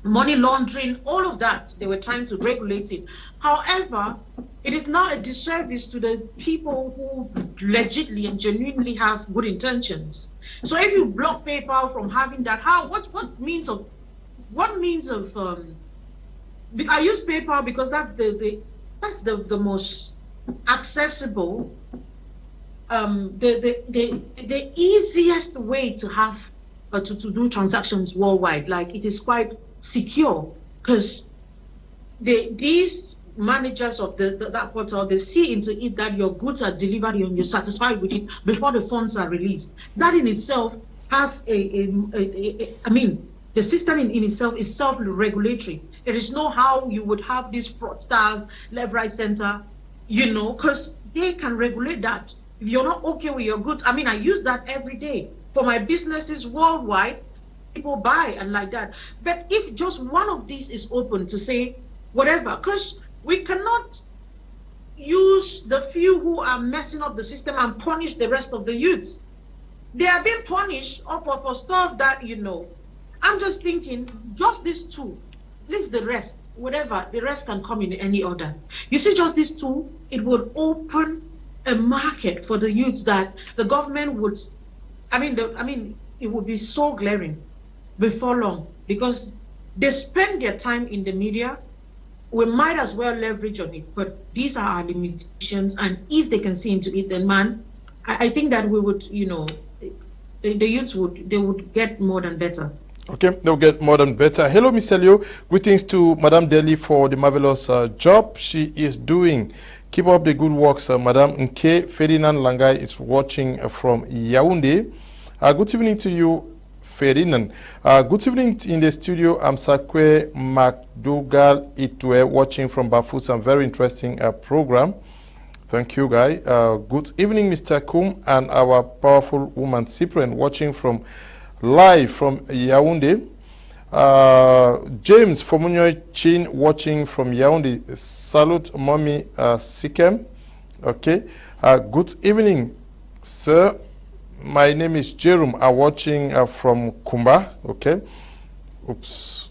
S2: money laundering, all of that, they were trying to regulate it. However, it is now a disservice to the people who legitimately and genuinely have good intentions. So if you block PayPal from having that, what means of I use PayPal because that's the most accessible, the easiest way to have to do transactions worldwide. Like, it is quite secure, because these managers of that portal, they see into it that your goods are delivered and you're satisfied with it before the funds are released. That in itself has I mean, The system in itself is self-regulatory. There is no how you would have these fraudsters, left, right, center, you know, because they can regulate that. If you're not okay with your goods, I mean, I use that every day for my businesses worldwide. People buy and like that. But if just one of these is open to say whatever, because we cannot use the few who are messing up the system and punish the rest of the youths. They are being punished for stuff that, you know, I'm just thinking, just these two, leave the rest, whatever, the rest can come in any order. You see, just these two, it would open a market for the youths that the government would, I mean, it would be so glaring before long, because they spend their time in the media. We might as well leverage on it, but these are our limitations, and if they can see into it, then man, I think that we would, you know, the youths would get more than better.
S1: Okay, they'll get more than better. Hello, Mr. Leo. Greetings to Madame Deli for the marvelous job she is doing. Keep up the good works, Madame Nke. Ferdinand Langai is watching from Yaoundé. Good evening to you, Ferdinand. Good evening in the studio. I'm Sakwe McDougall Itwe, watching from Bafus. A very interesting program. Thank you, Guy. Good evening, Mr. Kum, and our powerful woman, Cyprian, watching from live from Yaoundé. James Fomunyo Chin, watching from Yaoundé. Salute, Mommy Sikem. Okay. Good evening, sir. My name is Jerome. I'm watching from Kumba. Okay. Oops.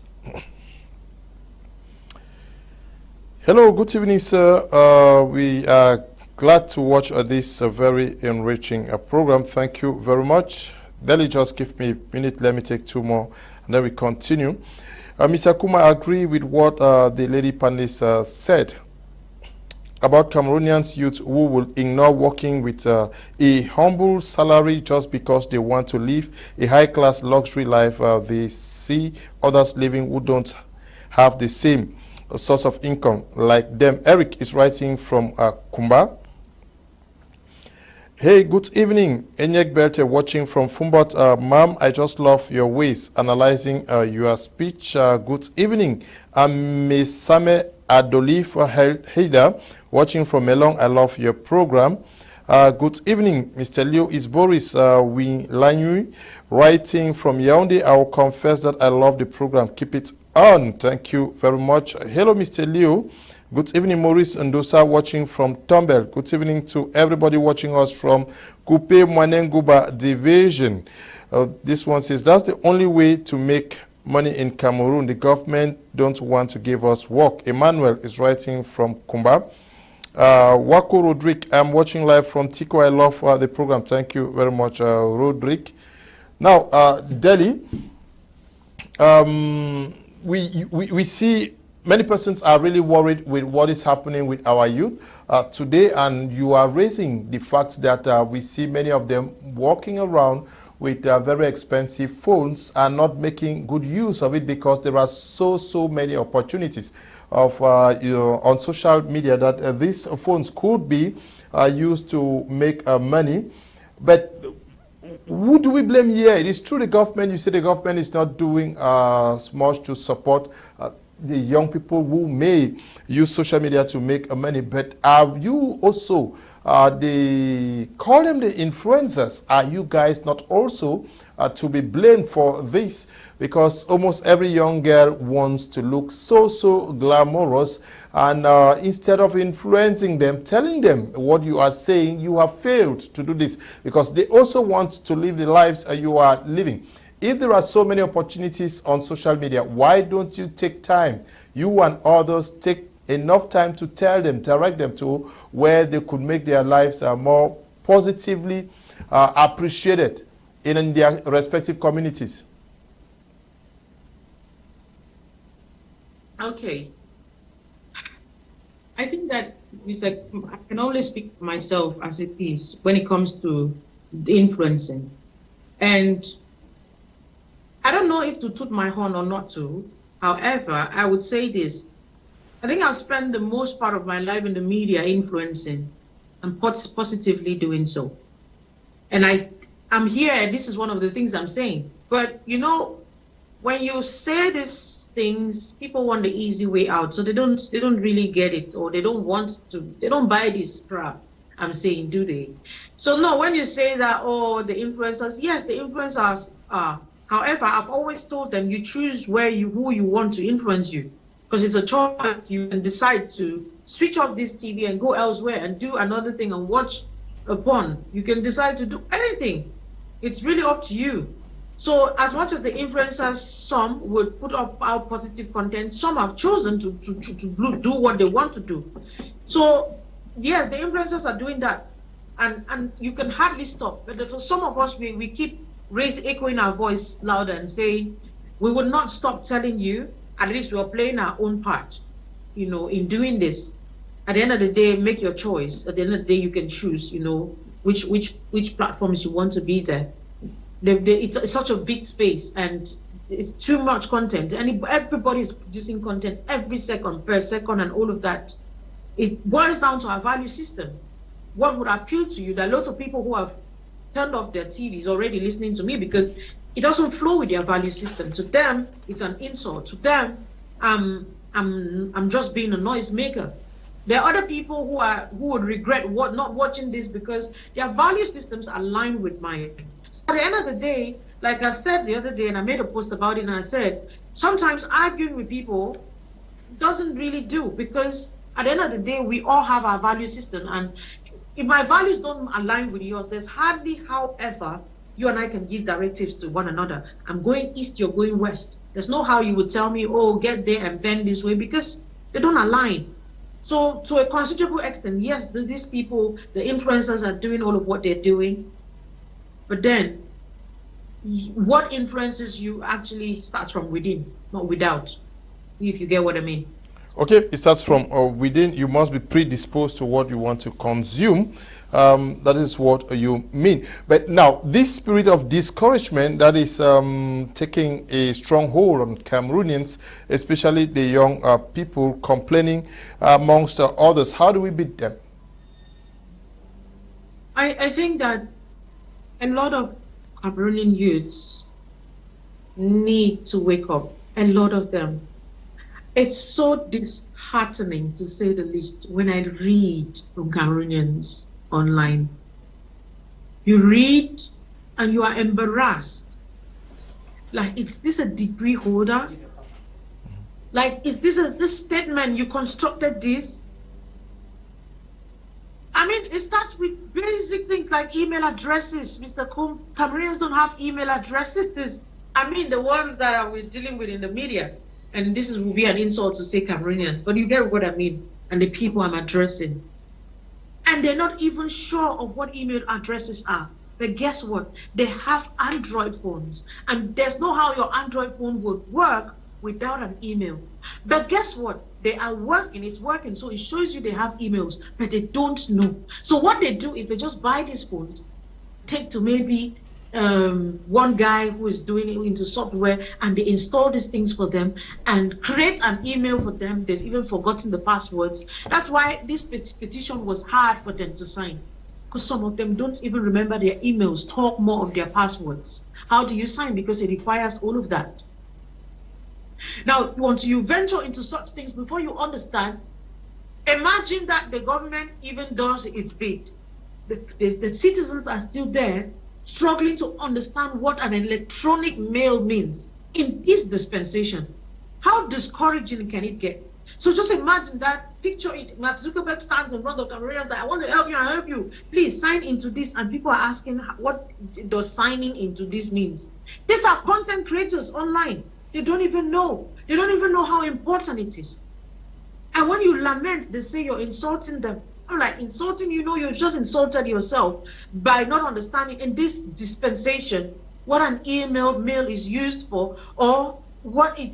S1: Hello. Good evening, sir. We are glad to watch this very enriching program. Thank you very much. Deli, just give me a minute. Let me take two more, and then we continue. Mr. Kuma, I agree with what the lady panelist said about Cameroonians youth who will ignore working with a humble salary just because they want to live a high-class luxury life. They see others living who don't have the same source of income like them. Eric is writing from Kumba. Hey, good evening. Enyek Belte watching from Fumbot. Ma'am, I just love your ways analyzing your speech. Good evening. I'm Ms. Same Adolif Heida watching from Melong. I love your program. Good evening. Mr. Leo is Boris Lanyu writing from Yaoundé. I will confess that I love the program. Keep it on. Thank you very much. Hello, Mr. Leo. Good evening, Maurice Ndosa watching from Tombel. Good evening to everybody watching us from Kupe Mwanenguba Division. This one says, that's the only way to make money in Cameroon. The government don't want to give us work. Emmanuel is writing from Kumba. Wako Rodrick, I'm watching live from Tico. I love the program. Thank you very much, Rodrick. Now, Delhi, we see many persons are really worried with what is happening with our youth today, and you are raising the fact that we see many of them walking around with very expensive phones and not making good use of it because there are so many opportunities of on social media that these phones could be used to make money. But who do we blame here? It is true the government, you say the government is not doing much to support the young people who may use social media to make money, but are you also, they call them the influencers, are you guys not also to be blamed for this? Because almost every young girl wants to look so glamorous, and instead of influencing them, telling them what you are saying, you have failed to do this, because they also want to live the lives you are living. If there are so many opportunities on social media, why don't you take time, you and others, take enough time to tell them, direct them to where they could make their lives more positively appreciated in their respective communities?
S2: Okay. I think that I can only speak for myself as it is when it comes to the influencing. And I don't know if to toot my horn or not to. However, I would say this. I think I've spent the most part of my life in the media influencing and positively doing so. And I'm here, this is one of the things I'm saying. But, you know, when you say these things, people want the easy way out, so they don't really get it, or they don't buy this crap I'm saying, do they? So no, when you say that, oh, the influencers, yes, the influencers are. However, I've always told them, you choose who you want to influence you, because it's a choice. You can decide to switch off this TV and go elsewhere and do another thing and watch a porn. You can decide to do anything. It's really up to you. So as much as the influencers, some would put up our positive content, some have chosen to do what they want to do. So yes, the influencers are doing that, and you can hardly stop. But for some of us, we keep echoing our voice louder and saying, we will not stop telling you. At least we are playing our own part, in doing this. At the end of the day, make your choice. At the end of the day, you can choose, which platforms you want to be there. It's such a big space, and it's too much content. And everybody is producing content every second, per second, and all of that. It boils down to our value system. What would appeal to you? There are lots of people who have turned off their TVs already listening to me because it doesn't flow with their value system. To them, it's an insult. To them, I'm just being a noisemaker. There are other people who would regret not watching this because their value systems align with mine. So at the end of the day, like I said the other day, and I made a post about it, and I said, sometimes arguing with people doesn't really do, because at the end of the day, we all have our value system. And if my values don't align with yours, there's hardly however you and I can give directives to one another. I'm going east, you're going west. There's no how you would tell me, oh, get there and bend this way, because they don't align. So to a considerable extent, yes, these people, the influencers, are doing all of what they're doing. But then what influences you actually starts from within, not without, if you get what I mean.
S1: Okay, it starts from within. You must be predisposed to what you want to consume. That is what you mean. But now, this spirit of discouragement that is taking a strong hold on Cameroonians, especially the young people complaining amongst others, how do we beat them?
S2: I think that a lot of Cameroonian youths need to wake up, a lot of them. It's so disheartening, to say the least, when I read from Cameroonians online. You read and you are embarrassed. Like, is this a degree holder? Like, is this statement, you constructed this? I mean, it starts with basic things like email addresses. Mr. Kum, Cameroonians don't have email addresses. I mean, the ones that we're dealing with in the media. And this will be an insult to say Cameroonians, but you get what I mean, and the people I'm addressing. And they're not even sure of what email addresses are. But guess what? They have Android phones, and there's no how your Android phone would work without an email. But guess what? They are working, it's working, so it shows you they have emails, but they don't know. So what they do is they just buy these phones, take to maybe one guy who is doing it into software, and they install these things for them and create an email for them. They've even forgotten the passwords. That's why this petition was hard for them to sign, because some of them don't even remember their emails, talk more of their passwords. How do you sign? Because it requires all of that. Now, once you venture into such things, before you understand, imagine that the government even does its bit. The citizens are still there, struggling to understand what an electronic mail means in this dispensation. How discouraging can it get? So just imagine that, picture it. Mark Zuckerberg stands in front of Cameroonians that I want to help you, I help you. Please sign into this. And people are asking, what does signing into this means? These are content creators online. They don't even know. They don't even know how important it is. And when you lament, they say you're insulting them. I'm like, insulting, you've just insulted yourself by not understanding in this dispensation what an mail is used for, or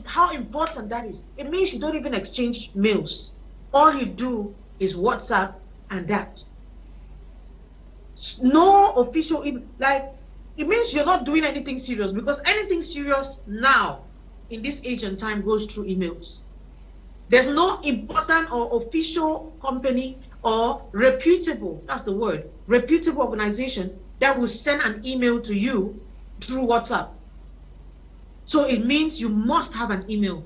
S2: how important that is. It means you don't even exchange mails. All you do is WhatsApp and that. No official, like, it means you're not doing anything serious, because anything serious now in this age and time goes through emails. There's no important or official company or reputable, that's the word, reputable organization that will send an email to you through WhatsApp. So it means you must have an email.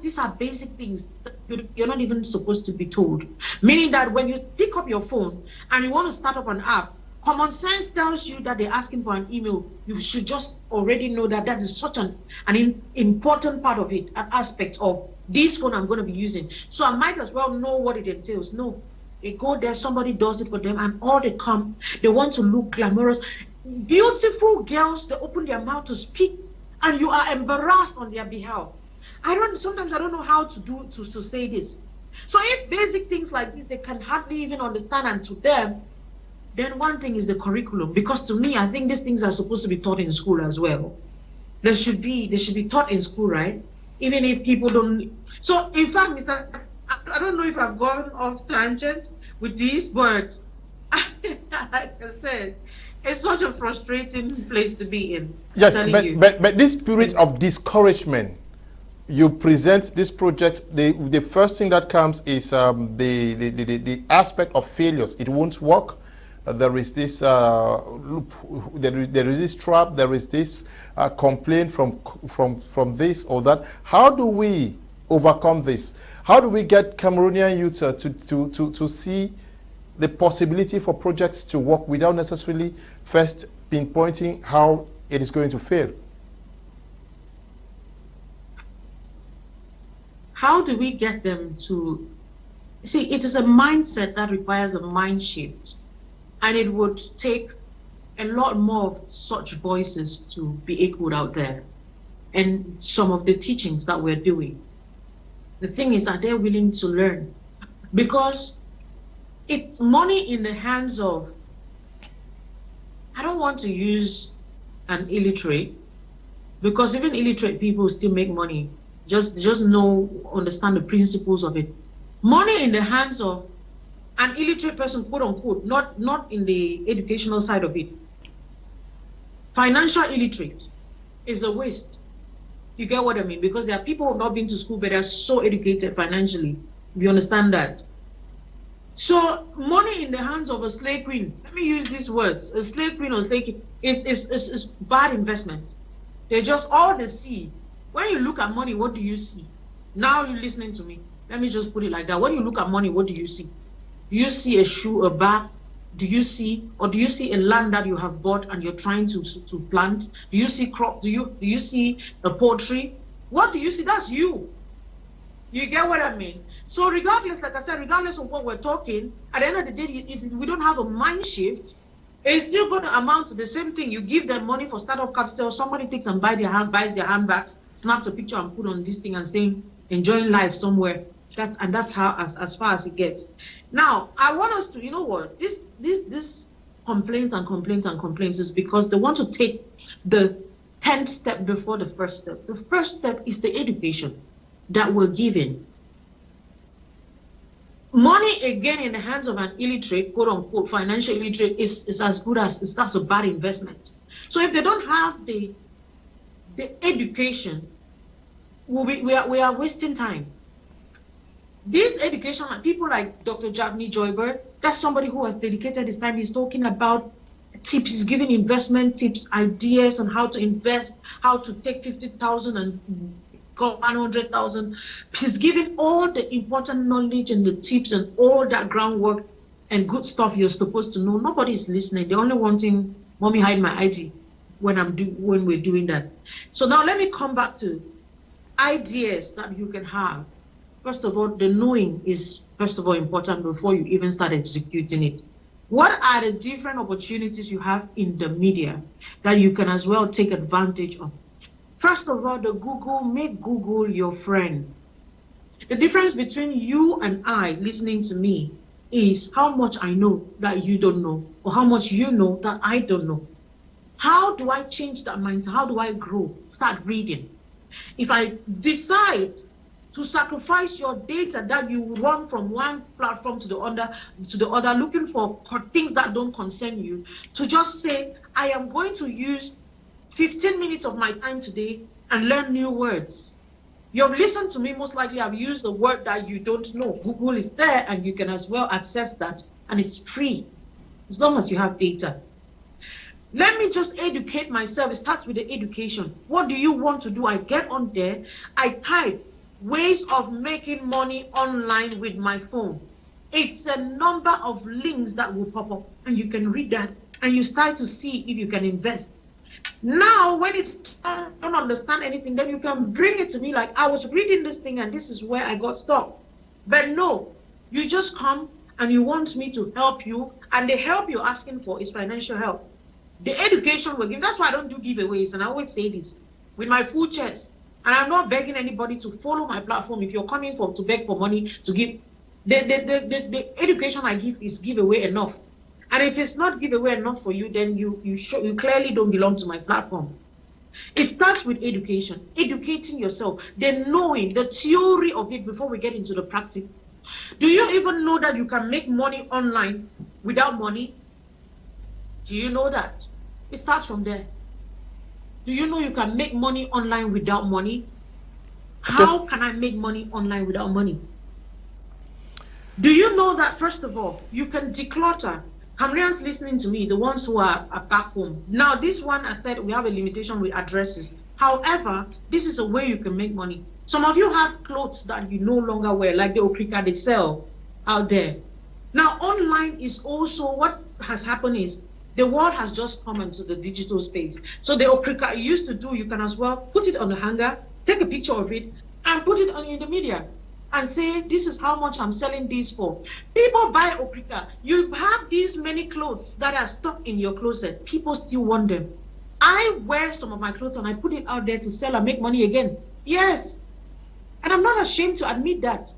S2: These are basic things that you're not even supposed to be told. Meaning that when you pick up your phone and you want to start up an app, common sense tells you that they're asking for an email. You should just already know that that is such an important part of it, an aspect of this phone I'm going to be using. So I might as well know what it entails. No, they go there, somebody does it for them, and all they come, they want to look glamorous. Beautiful girls, they open their mouth to speak, and you are embarrassed on their behalf. Sometimes I don't know how to say this. So if basic things like this, they can hardly even understand, and to them, then one thing is the curriculum. Because to me, I think these things are supposed to be taught in school as well. They should be taught in school, right? Even if people don't. So in fact, I don't know if I've gone off tangent with this, but like I said, it's such a frustrating place to be in.
S1: Yes, but this spirit of discouragement, you present this project, the first thing that comes is the aspect of failures. It won't work. There is this loop, there is this trap, there is this complaint from this or that. How do we overcome this? How do we get Cameroonian youth to see the possibility for projects to work without necessarily first pinpointing how it is going to fail?
S2: How do we get them to see? It is a mindset that requires a mind shift, and it would take a lot more of such voices to be echoed out there, and some of the teachings that we're doing. The thing is that they're willing to learn, because it's money in the hands of, I don't want to use an illiterate, because even illiterate people still make money. Just understand the principles of it. Money in the hands of an illiterate person, quote unquote, not in the educational side of it. Financial illiterate is a waste. You get what I mean? Because there are people who have not been to school, but they're so educated financially. If you understand that. So money in the hands of a slave queen, let me use these words, a slave queen or slave king, is bad investment. They just all they see. When you look at money, what do you see? Now you're listening to me. Let me just put it like that. When you look at money, what do you see? Do you see a shoe, a bag? Do you see a land that you have bought and you're trying to plant? Do you see crop? Do you see a poultry? What do you see? That's you. You get what I mean? So regardless, like I said, regardless of what we're talking, at the end of the day, if we don't have a mind shift, it's still going to amount to the same thing. You give them money for startup capital, somebody takes and buys their handbags, snaps a picture and put on this thing and saying, enjoying life somewhere. That's how as far as it gets. Now, I want us to, you know what, this complaints is because they want to take the 10th step before the first step. The first step is the education that we're giving. Money, again, in the hands of an illiterate, quote unquote, financial illiterate, is as good as, that's a bad investment. So if they don't have the education, we are wasting time. This education, people like Dr. Javni Joybert, that's somebody who has dedicated his time. He's talking about tips, he's giving investment tips, ideas on how to invest, how to take 50,000 and go 100,000. He's giving all the important knowledge and the tips and all that groundwork and good stuff you're supposed to know. Nobody's listening. They're only wanting, mommy, hide my ID when we're doing that. So now let me come back to ideas that you can have. First of all, the knowing is, first of all, important before you even start executing it. What are the different opportunities you have in the media that you can as well take advantage of? First of all, make Google your friend. The difference between you and I listening to me is how much I know that you don't know, or how much you know that I don't know. How do I change that mindset? How do I grow? Start reading. If I decide to sacrifice your data that you run from one platform to the other, looking for things that don't concern you, to just say, I am going to use 15 minutes of my time today and learn new words. You've listened to me, most likely I've used a word that you don't know. Google is there and you can as well access that, and it's free as long as you have data. Let me just educate myself. It starts with the education. What do you want to do? I get on there. I type ways of making money online with my phone. It's a number of links that will pop up, and you can read that, and you start to see if you can invest. Now, when it's I don't understand anything, then you can bring it to me like, I was reading this thing, and this is where I got stuck. But no, you just come and you want me to help you, and the help you're asking for is financial help. The education we're giving, that's why I don't do giveaways, and I always say this with my full chest. And I'm not begging anybody to follow my platform. If you're coming to beg for money to give, the education I give is giveaway enough. And if it's not giveaway enough for you, then you clearly don't belong to my platform. It starts with education, educating yourself, then knowing the theory of it before we get into the practice. Do you even know that you can make money online without money? Do you know that? It starts from there. Do you know you can make money online without money? How can I make money online without money? Do you know that, first of all, you can declutter? Cameroonians listening to me, the ones who are back home. Now, this one, I said, we have a limitation with addresses. However, this is a way you can make money. Some of you have clothes that you no longer wear, like the okrika they sell out there. Now, online is also, what has happened is, the world has just come into the digital space. So the okrika you used to do, you can as well put it on a hanger, take a picture of it, and put it on in the media, and say, this is how much I'm selling these for. People buy okrika. You have these many clothes that are stuck in your closet. People still want them. I wear some of my clothes and I put it out there to sell and make money again. Yes. And I'm not ashamed to admit that.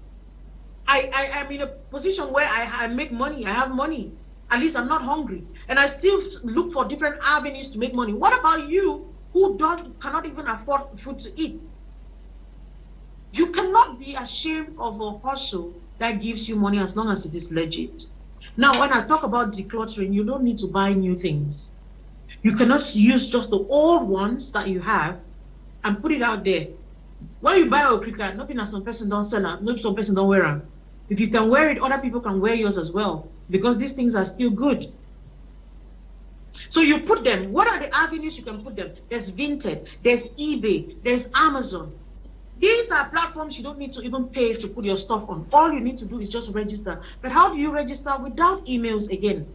S2: I'm in a position where I make money. I have money. At least I'm not hungry. And I still look for different avenues to make money. What about you who cannot even afford food to eat? You cannot be ashamed of a hustle that gives you money as long as it is legit. Now, when I talk about decluttering, you don't need to buy new things. You cannot use just the old ones that you have and put it out there. When you buy a okrika, not because some person don't sell them, not some person don't wear them. If you can wear it, other people can wear yours as well, because these things are still good. So you put them. What are the avenues you can put them? There's Vinted, there's eBay, there's Amazon. These are platforms you don't need to even pay to put your stuff on. All you need to do is just register. But how do you register without emails again?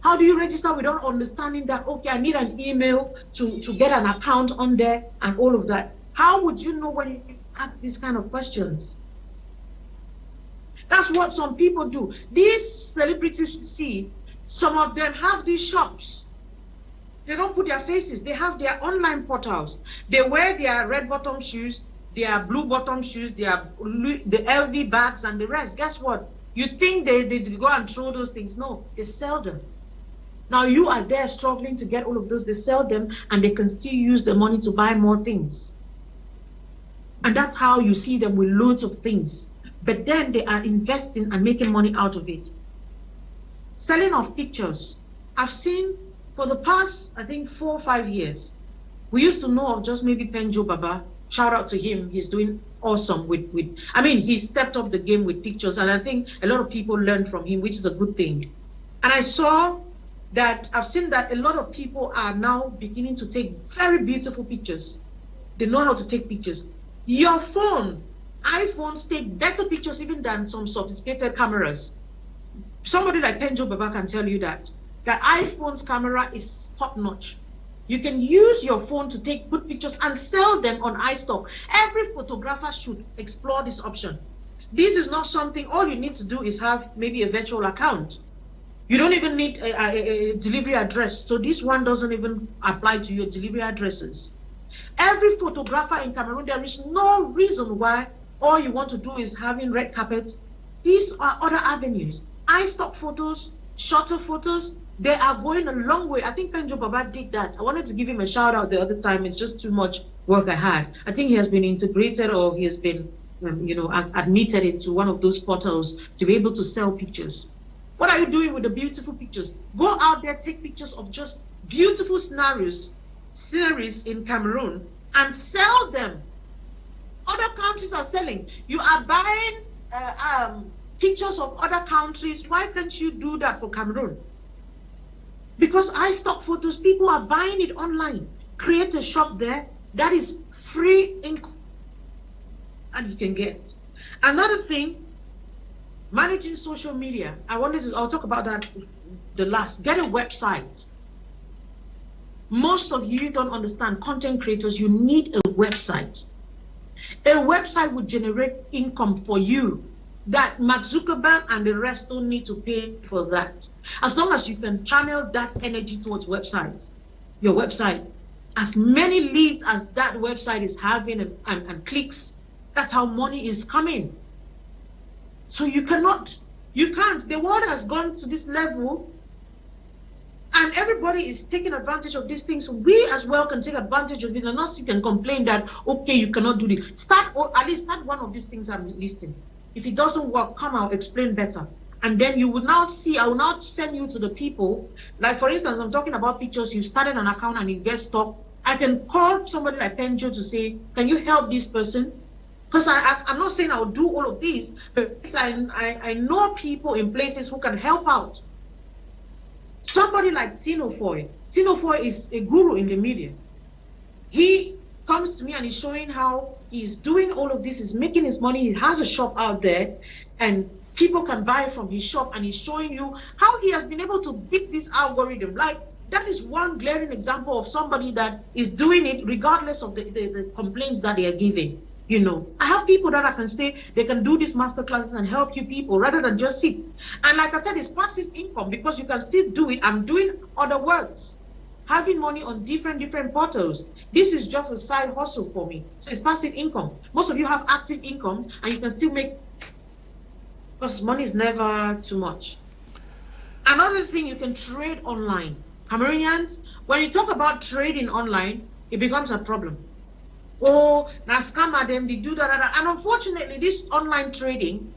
S2: How do you register without understanding that, okay, I need an email to get an account on there and all of that? How would you know when you ask these kind of questions? That's what some people do. These celebrities you see, some of them have these shops. They don't put their faces. They have their online portals. They wear their red bottom shoes, their blue bottom shoes, the LV bags and the rest. Guess what? You think they go and throw those things. No, they sell them. Now you are there struggling to get all of those. They sell them and they can still use the money to buy more things. And that's how you see them with loads of things. But then they are investing and making money out of it. Selling of pictures. I've seen for the past, I think, 4 or 5 years, we used to know of just maybe Penjo Baba. Shout out to him. He's doing awesome with I mean, he stepped up the game with pictures, and I think a lot of people learned from him, which is a good thing. And I saw that, I've seen that a lot of people are now beginning to take very beautiful pictures. They know how to take pictures. Your phone, iPhones take better pictures even than some sophisticated cameras. Somebody like Penjo Baba can tell you that iPhone's camera is top notch. You can use your phone to take good pictures and sell them on iStock. Every photographer should explore this option. This is not something, all you need to do is have maybe a virtual account. You don't even need a delivery address. So this one doesn't even apply to your delivery addresses. Every photographer in Cameroon, there is no reason why all you want to do is having red carpets. These are other avenues. iStock photos, shutter photos, they are going a long way. I think Penjo Baba did that. I wanted to give him a shout out the other time. It's just too much work I had. I think he has been integrated, or he has been, admitted into one of those portals to be able to sell pictures. What are you doing with the beautiful pictures? Go out there, take pictures of just beautiful sceneries in Cameroon and sell them. Other countries are selling. You are buying pictures of other countries. Why can't you do that for Cameroon? Because I stock photos, people are buying it online. Create a shop there that is free income and you can get. Another thing, managing social media. I'll talk about that the last. Get a website. Most of you don't understand, content creators, you need a website. A website would generate income for you that Mark Zuckerberg and the rest don't need to pay for that. As long as you can channel that energy towards websites, your website, as many leads as that website is having and clicks, that's how money is coming. So you can't. The world has gone to this level and everybody is taking advantage of these things. We as well can take advantage of it and not sit and complain that, okay, you cannot do this. Start, or at least start one of these things I'm listing. If it doesn't work, come out, explain better. And then you will now see, I will now send you to the people. Like, for instance, I'm talking about pictures. You started an account and it gets stuck. I can call somebody like Penjo to say, can you help this person? Because I'm not saying I'll do all of these, but I know people in places who can help out. Somebody like Tino Foy. Tino Foy is a guru in the media. He comes to me and he's showing how he's doing all of this, he's making his money, he has a shop out there, and people can buy from his shop, and he's showing you how he has been able to beat this algorithm. Like, that is one glaring example of somebody that is doing it regardless of the complaints that they are giving. You know, I have people that I can say they can do these master classes and help you people rather than just sit. And like I said, it's passive income because you can still do it. I'm doing other works, having money on different portals. This is just a side hustle for me. So it's passive income. Most of you have active income and you can still make, because money is never too much. Another thing, you can trade online. Cameroonians, when you talk about trading online, it becomes a problem. Oh, now scammer them, they do that. And unfortunately, this online trading,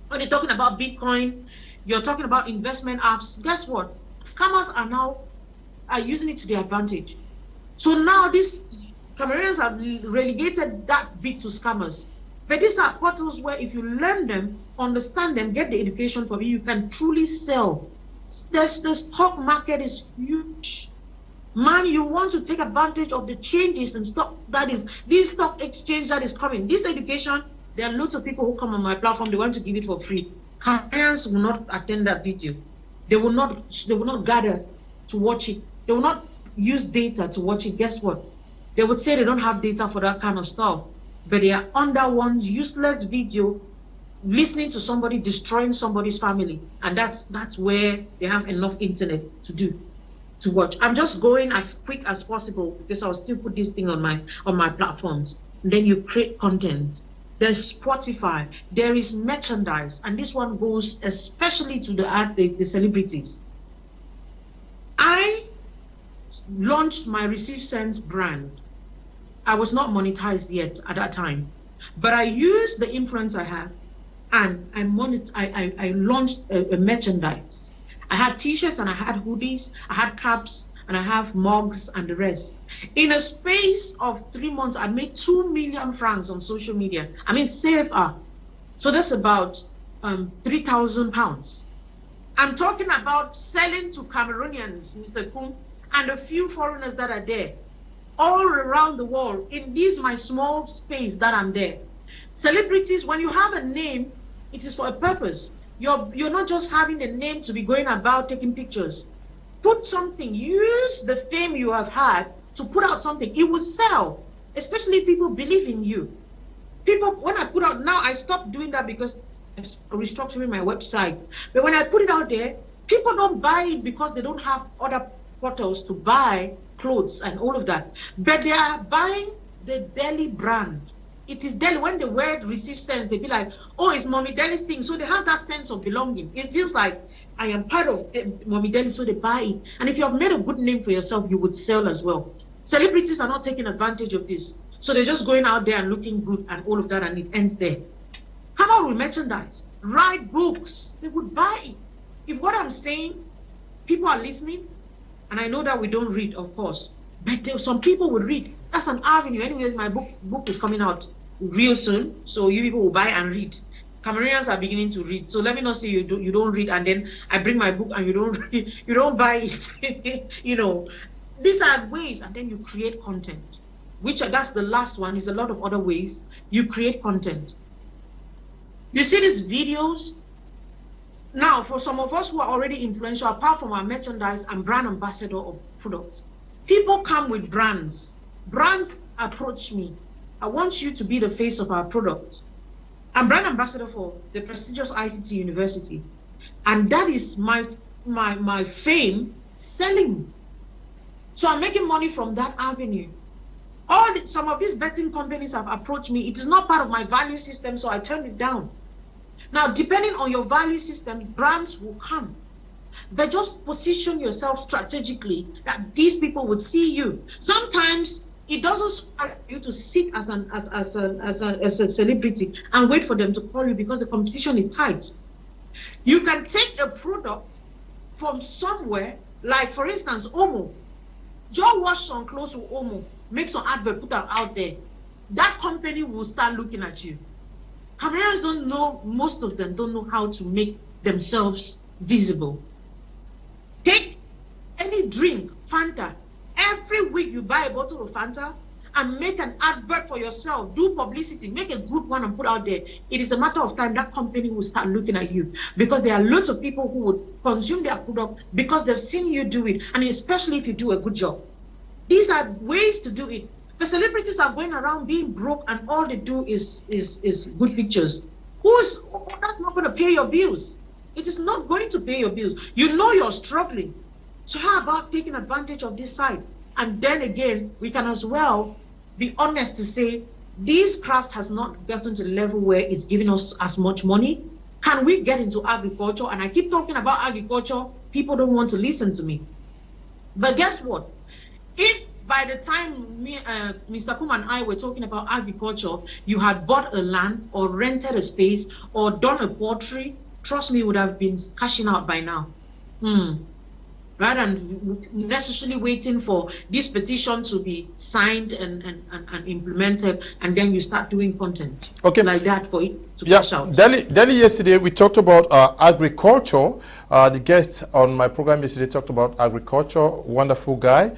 S2: when you're talking about Bitcoin, you're talking about investment apps, guess what? Scammers are using it to their advantage. So now these Cameroonians have relegated that bit to scammers. But these are portals where if you learn them, understand them, get the education from it, you can truly sell. The stock market is huge. Man, you want to take advantage of the changes in stock, that is, this stock exchange that is coming. This education, there are lots of people who come on my platform, they want to give it for free. Cameroonians will not attend that video. They will not gather to watch it. They will not use data to watch it. Guess what? They would say they don't have data for that kind of stuff, but they are under one useless video listening to somebody destroying somebody's family, and that's where they have enough internet to watch. I'm just going as quick as possible because I'll still put this thing on my platforms. And then you create content. There's Spotify, there is merchandise, and this one goes especially to the celebrities. I launched my Receive Sense brand. I was not monetized yet at that time, but I used the influence I had, and I launched a merchandise. I had t-shirts and I had hoodies, I had caps, and I have mugs and the rest. In a space of 3 months, I made 2 million francs on social media. I mean, CFR. So that's about 3,000 pounds. I'm talking about selling to Cameroonians, Mr. Kum, and a few foreigners that are there, all around the world, in this my small space that I'm there. Celebrities, when you have a name, it is for a purpose. You're not just having a name to be going about taking pictures. Put something, use the fame you have had to put out something. It will sell, especially if people believe in you. People, when I put out, now I stopped doing that because I'm restructuring my website. But when I put it out there, people don't buy it because they don't have other portals to buy clothes and all of that. But they are buying the Delhi brand. It is Delhi. When the word Receive Sense, they be like, oh, it's Mommy Delhi's thing. So they have that sense of belonging. It feels like I am part of Mommy Delhi, so they buy it. And if you have made a good name for yourself, you would sell as well. Celebrities are not taking advantage of this. So they're just going out there and looking good and all of that, and it ends there. Come out with merchandise. Write books. They would buy it. If what I'm saying, people are listening, and I know that we don't read, of course, but some people would read. That's an avenue. Anyways, my book is coming out real soon, so you people will buy and read. Cameroonians are beginning to read. So let me not say you don't read, and then I bring my book and you don't read, you don't buy it. You know, these are ways, and then you create content. That's the last one. Is a lot of other ways you create content. You see these videos. Now, for some of us who are already influential, apart from our merchandise and brand ambassador of products, people come with brands. Brands approach me. I want you to be the face of our product. I'm brand ambassador for the prestigious ICT University. And that is my fame selling. So I'm making money from that avenue. Some of these betting companies have approached me. It is not part of my value system, so I turned it down. Now, depending on your value system, brands will come. But just position yourself strategically that these people would see you. Sometimes it doesn't support you to sit as a celebrity and wait for them to call you because the competition is tight. You can take a product from somewhere, like for instance, Omo. Just wash some clothes with Omo, make some advert, put them out there. That company will start looking at you. Cameroonians don't know, most of them don't know how to make themselves visible. Take any drink, Fanta. Every week you buy a bottle of Fanta and make an advert for yourself. Do publicity, make a good one and put out there. It is a matter of time that company will start looking at you, because there are lots of people who would consume their product because they've seen you do it, and especially if you do a good job. These are ways to do it. The celebrities are going around being broke and all they do is good pictures. That's not going to pay your bills. It is not going to pay your bills. You know you're struggling. So how about taking advantage of this side? And then again, we can as well be honest to say, this craft has not gotten to the level where it's giving us as much money. Can we get into agriculture? And I keep talking about agriculture. People don't want to listen to me. But guess what? If by the time Mr. Kum and I were talking about agriculture, you had bought a land or rented a space or done a pottery, trust me, you would have been cashing out by now. Rather than necessarily waiting for this petition to be signed and implemented, and then you start doing content like that for it to cash out.
S1: Delhi, yesterday we talked about agriculture. The guest on my program yesterday talked about agriculture, wonderful guy.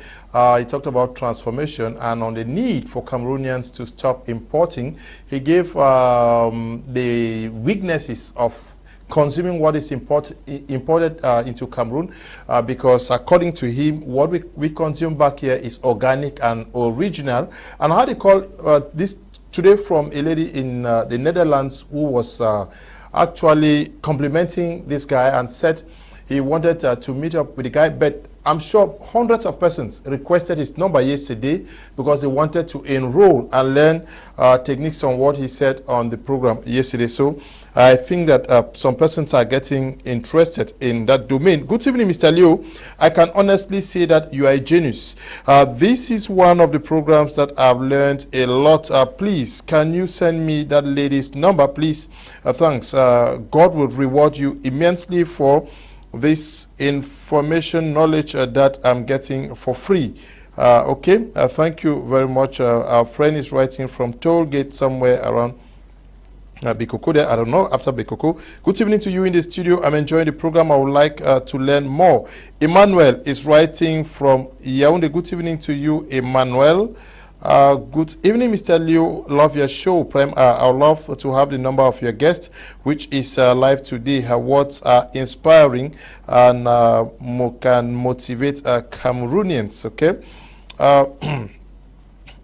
S1: He talked about transformation and on the need for Cameroonians to stop importing. He gave the weaknesses of consuming what is imported into Cameroon, because according to him, what we consume back here is organic and original. And how they call this today from a lady in the Netherlands who was actually complimenting this guy and said he wanted to meet up with the guy, but I'm sure hundreds of persons requested his number yesterday because they wanted to enroll and learn techniques on what he said on the program yesterday. So I think that some persons are getting interested in that domain. Good evening, Mr. Leo. I can honestly say that you are a genius. This is one of the programs that I've learned a lot. Please, can you send me that lady's number, please? Thanks. God will reward you immensely for this information, knowledge that I'm getting for free. Okay, thank you very much. Our friend is writing from Tollgate somewhere around Bikoko there. I don't know, after Bikoko. Good evening to you in the studio. I'm enjoying the program. I would like to learn more. Emmanuel is writing from Yaoundé. Good evening to you, Emmanuel. Good evening, Mr. Leo. Love your show. I would love to have the number of your guest, which is live today. Her words are inspiring and can motivate Cameroonians. Okay.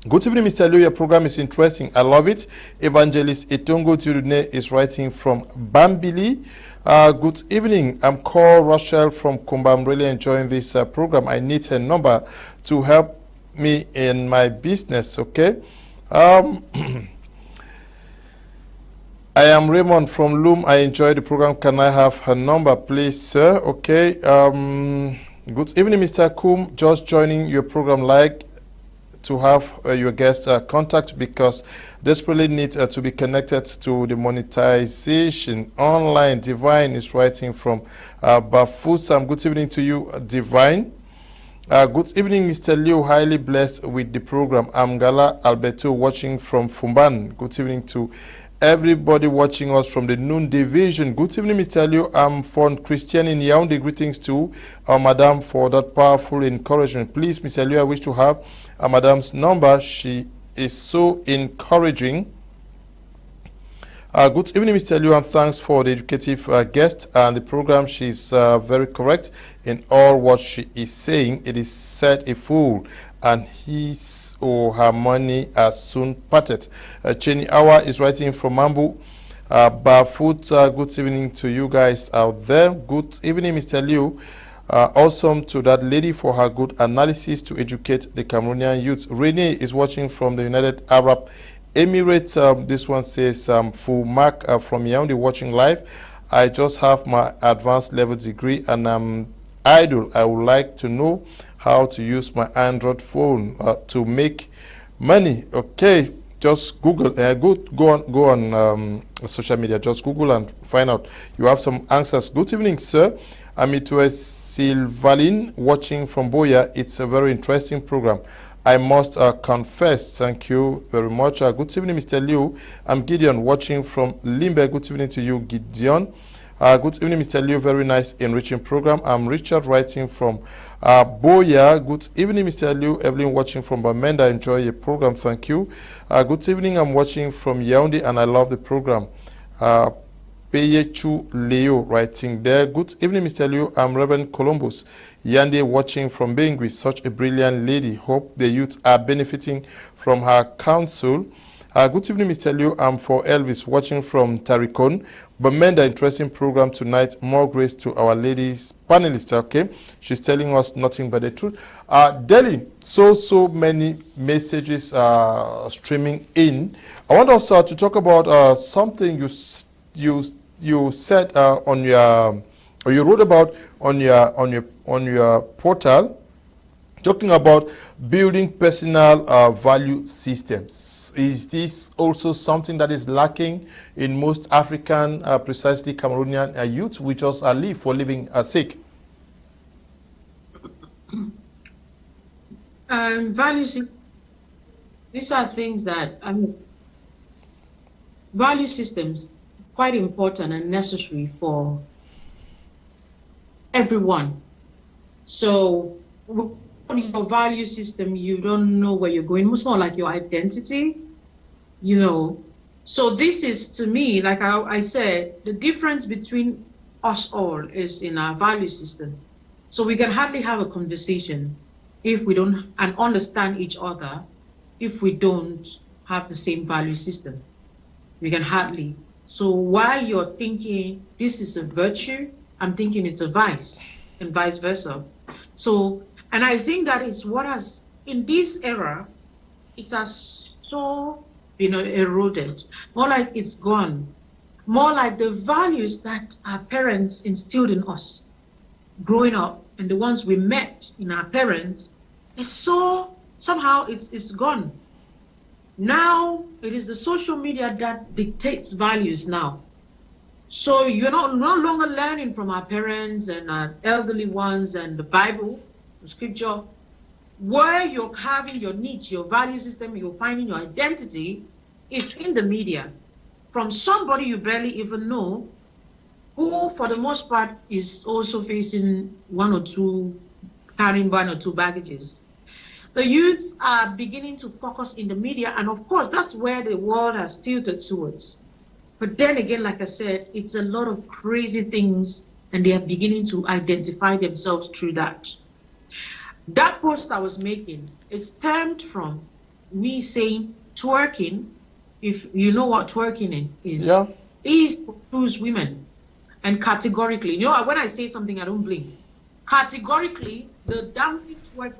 S1: Good evening, Mr. Leo. Your program is interesting. I love it. Evangelist Etongo Turune is writing from Bambili. Good evening. I'm called Rochelle from Kumba. I'm really enjoying this program. I need her number to help me in my business. Okay. I am Raymond from Loom. I enjoy the program. Can I have her number, please, sir? Okay. Good evening, Mr. Kum. Just joining your program. Like to have your guest contact because desperately need to be connected to the monetization online. Divine is writing from Bafusam. Good evening to you, Divine. Good evening, Mr. Leo. Highly blessed with the program. I'm Gala Alberto watching from Fumban. Good evening to everybody watching us from the noonday vision. Good evening, Mr. Liu. I'm from Christian in Yaoundé. Greetings to Madam for that powerful encouragement. Please, Mr. Liu, I wish to have Madam's number. She is so encouraging. Good evening, Mr. Liu, and thanks for the educative guest and the program. She's very correct in all what she is saying. It is said a fool and his or her money are soon parted. Cheney Awa is writing from Mambu. Barefoot, good evening to you guys out there. Good evening, Mr. Liu. Awesome to that lady for her good analysis to educate the Cameroonian youth. Renee is watching from the United Arab Emirates. This one says, full mark from Yaoundé watching live. I just have my advanced level degree and I'm idle. I would like to know how to use my Android phone to make money. Okay, just Google. Go on social media. Just Google and find out. You have some answers. Good evening, sir. I'm Itue Silvalin watching from Boya. It's a very interesting program. I must confess. Thank you very much. Good evening, Mr. Liu. I'm Gideon watching from Limbe. Good evening to you, Gideon. Good evening, Mr. Liu. Very nice, enriching program. I'm Richard writing from Boya. Good evening, Mr. Liu. Evelyn watching from Bamenda. Enjoy your program. Thank you. Good evening. I'm watching from Yaoundé and I love the program. Peyechu Leo writing there. Good evening, Mr. Liu. I'm Reverend Columbus Yande watching from Bengui. Such a brilliant lady. Hope the youth are benefiting from her counsel. Good evening, Mr. Liu. I'm for Elvis watching from Tarikon. Bamenda, interesting program tonight. More grace to our ladies panelists. Okay, she's telling us nothing but the truth. Delhi, so many messages streaming in. I want us to talk about something you said on your, or you wrote about on your portal, talking about building personal value systems. Is this also something that is lacking in most African, precisely Cameroonian youth, which just live for living sake?
S2: Values, these are things that, value systems, quite important and necessary for everyone. So your value system, you don't know where you're going. It's more like your identity, you know. So this is, to me, like I said, the difference between us all is in our value system. So we can hardly have a conversation if we don't, and understand each other, if we don't have the same value system. We can hardly. So while you're thinking this is a virtue, I'm thinking it's a vice, and vice versa. So, and I think that is what has, in this era, it has so, eroded. More like it's gone. More like the values that our parents instilled in us growing up, and the ones we met in our parents, is so, somehow it's gone. Now, it is the social media that dictates values now. So you're no longer learning from our parents and our elderly ones and the Bible, the scripture. Where you're having your needs, your value system, you're finding your identity is in the media. From somebody you barely even know, who for the most part is also facing carrying one or two baggages. The youths are beginning to focus in the media, and of course, that's where the world has tilted towards. But then again, like I said, it's a lot of crazy things, and they are beginning to identify themselves through that. That post I was making, it stemmed from me saying twerking, if you know what twerking is, yeah, is to lose women. And categorically, you know, when I say something, I don't blink. Categorically, the dancing twerk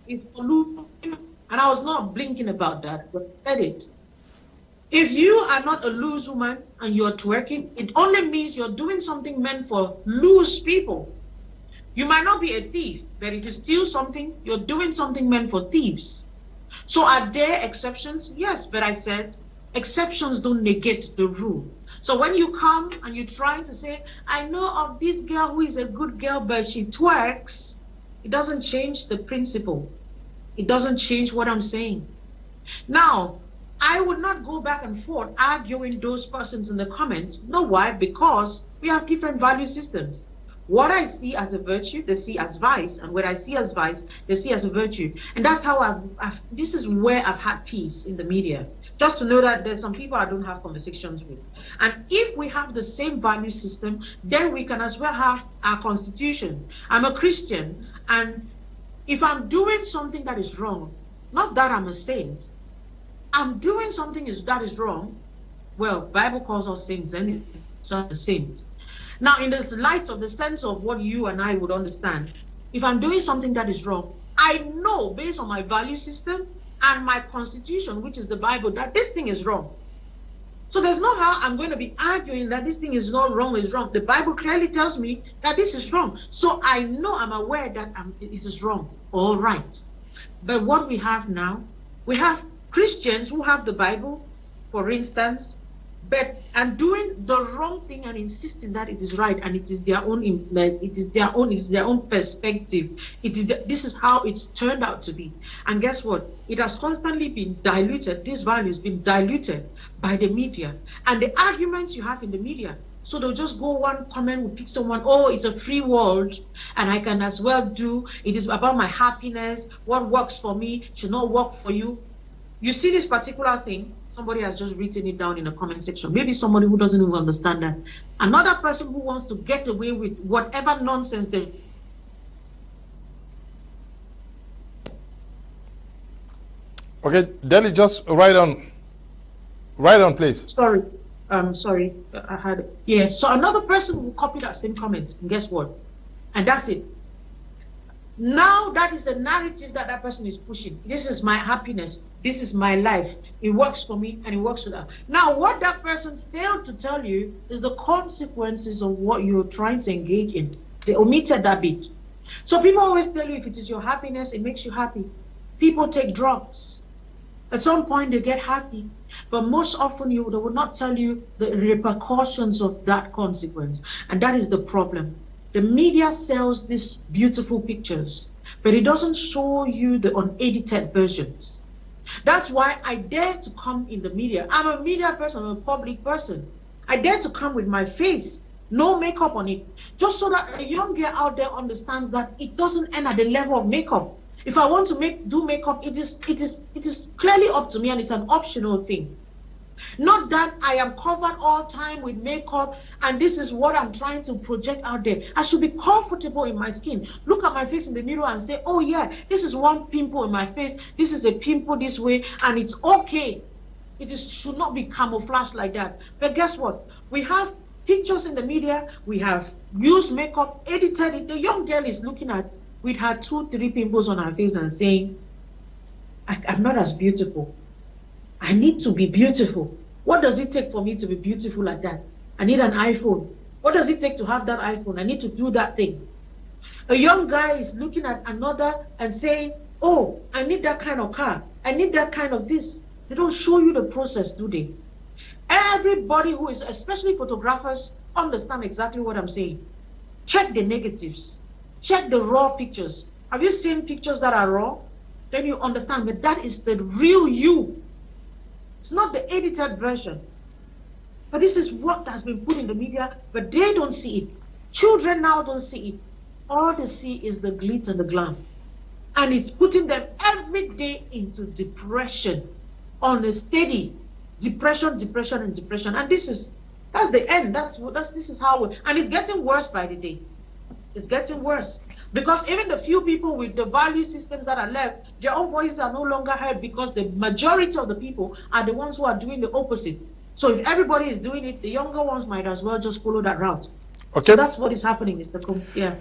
S2: is for lose women. And I was not blinking about that, but I said it. If you are not a loose woman and you're twerking, it only means you're doing something meant for loose people. You might not be a thief, but if you steal something, you're doing something meant for thieves. So are there exceptions? Yes, but I said exceptions don't negate the rule. So when you come and you're trying to say, I know of this girl who is a good girl, but she twerks, it doesn't change the principle. It doesn't change what I'm saying. Now, I would not go back and forth arguing those persons in the comments. Know why? Because we have different value systems. What I see as a virtue, they see as vice, and what I see as vice, they see as a virtue. And that's how this is where I've had peace in the media. Just to know that there's some people I don't have conversations with. And if we have the same value system, then we can as well have our constitution. I'm a Christian, and if I'm doing something that is wrong, not that I'm a saint, I'm doing something that is wrong, well, Bible calls us saints anyway, so I'm a saint. Now, in the light of the sense of what you and I would understand, if I'm doing something that is wrong, I know based on my value system and my constitution, which is the Bible, that this thing is wrong. So there's no how I'm going to be arguing that this thing is not wrong, is wrong. The Bible clearly tells me that this is wrong. So I know, I'm aware that it is wrong. All right. But what we have now, we have Christians who have the Bible, for instance, and doing the wrong thing and insisting that it is right, and it is their own perspective. This is how it's turned out to be. And guess what? It has constantly been diluted. This value has been diluted by the media and the arguments you have in the media. So they'll just go one comment, will pick someone, oh, it's a free world, and I can as well do, it is about my happiness, what works for me should not work for you. You see this particular thing, somebody has just written it down in the comment section. Maybe somebody who doesn't even understand that. Another person who wants to get away with whatever nonsense they...
S1: Okay, Delhi, just write on, please.
S2: Sorry, sorry, I had... Yeah, so another person will copy that same comment, and guess what? And that's it. Now that is the narrative that that person is pushing. This is my happiness. This is my life. It works for me and it works for that. Now, what that person failed to tell you is the consequences of what you're trying to engage in. They omitted that bit. So people always tell you if it is your happiness, it makes you happy. People take drugs. At some point, they get happy. But most often, they will not tell you the repercussions of that consequence. And that is the problem. The media sells these beautiful pictures, but it doesn't show you the unedited versions. That's why I dare to come in the media. I'm a media person, I'm a public person. I dare to come with my face, no makeup on it, just so that a young girl out there understands that it doesn't end at the level of makeup. If I want to do makeup, it is clearly up to me, and it's an optional thing. Not that I am covered all time with makeup and this is what I'm trying to project out there. I should be comfortable in my skin. Look at my face in the mirror and say, oh yeah, this is one pimple in my face. This is a pimple this way, and it's okay. Should not be camouflaged like that. But guess what? We have pictures in the media. We have used makeup, edited it. The young girl is looking at with her 2-3 pimples on her face and saying, I'm not as beautiful. I need to be beautiful. What does it take for me to be beautiful like that? I need an iPhone. What does it take to have that iPhone? I need to do that thing. A young guy is looking at another and saying, oh, I need that kind of car. I need that kind of this. They don't show you the process, do they? Everybody who is, especially photographers, understand exactly what I'm saying. Check the negatives. Check the raw pictures. Have you seen pictures that are raw? Then you understand, but that is the real you. It's not the edited version. But this is what has been put in the media, but they don't see it. Children now don't see it. All they see is the glitz and the glam. And it's putting them every day into depression, on a steady depression. And that's the end. This is how and it's getting worse by the day. It's getting worse. Because even the few people with the value systems that are left, their own voices are no longer heard because the majority of the people are the ones who are doing the opposite. So if everybody is doing it, the younger ones might as well just follow that route. Okay. So that's what is happening, Mr. Kum. Yeah.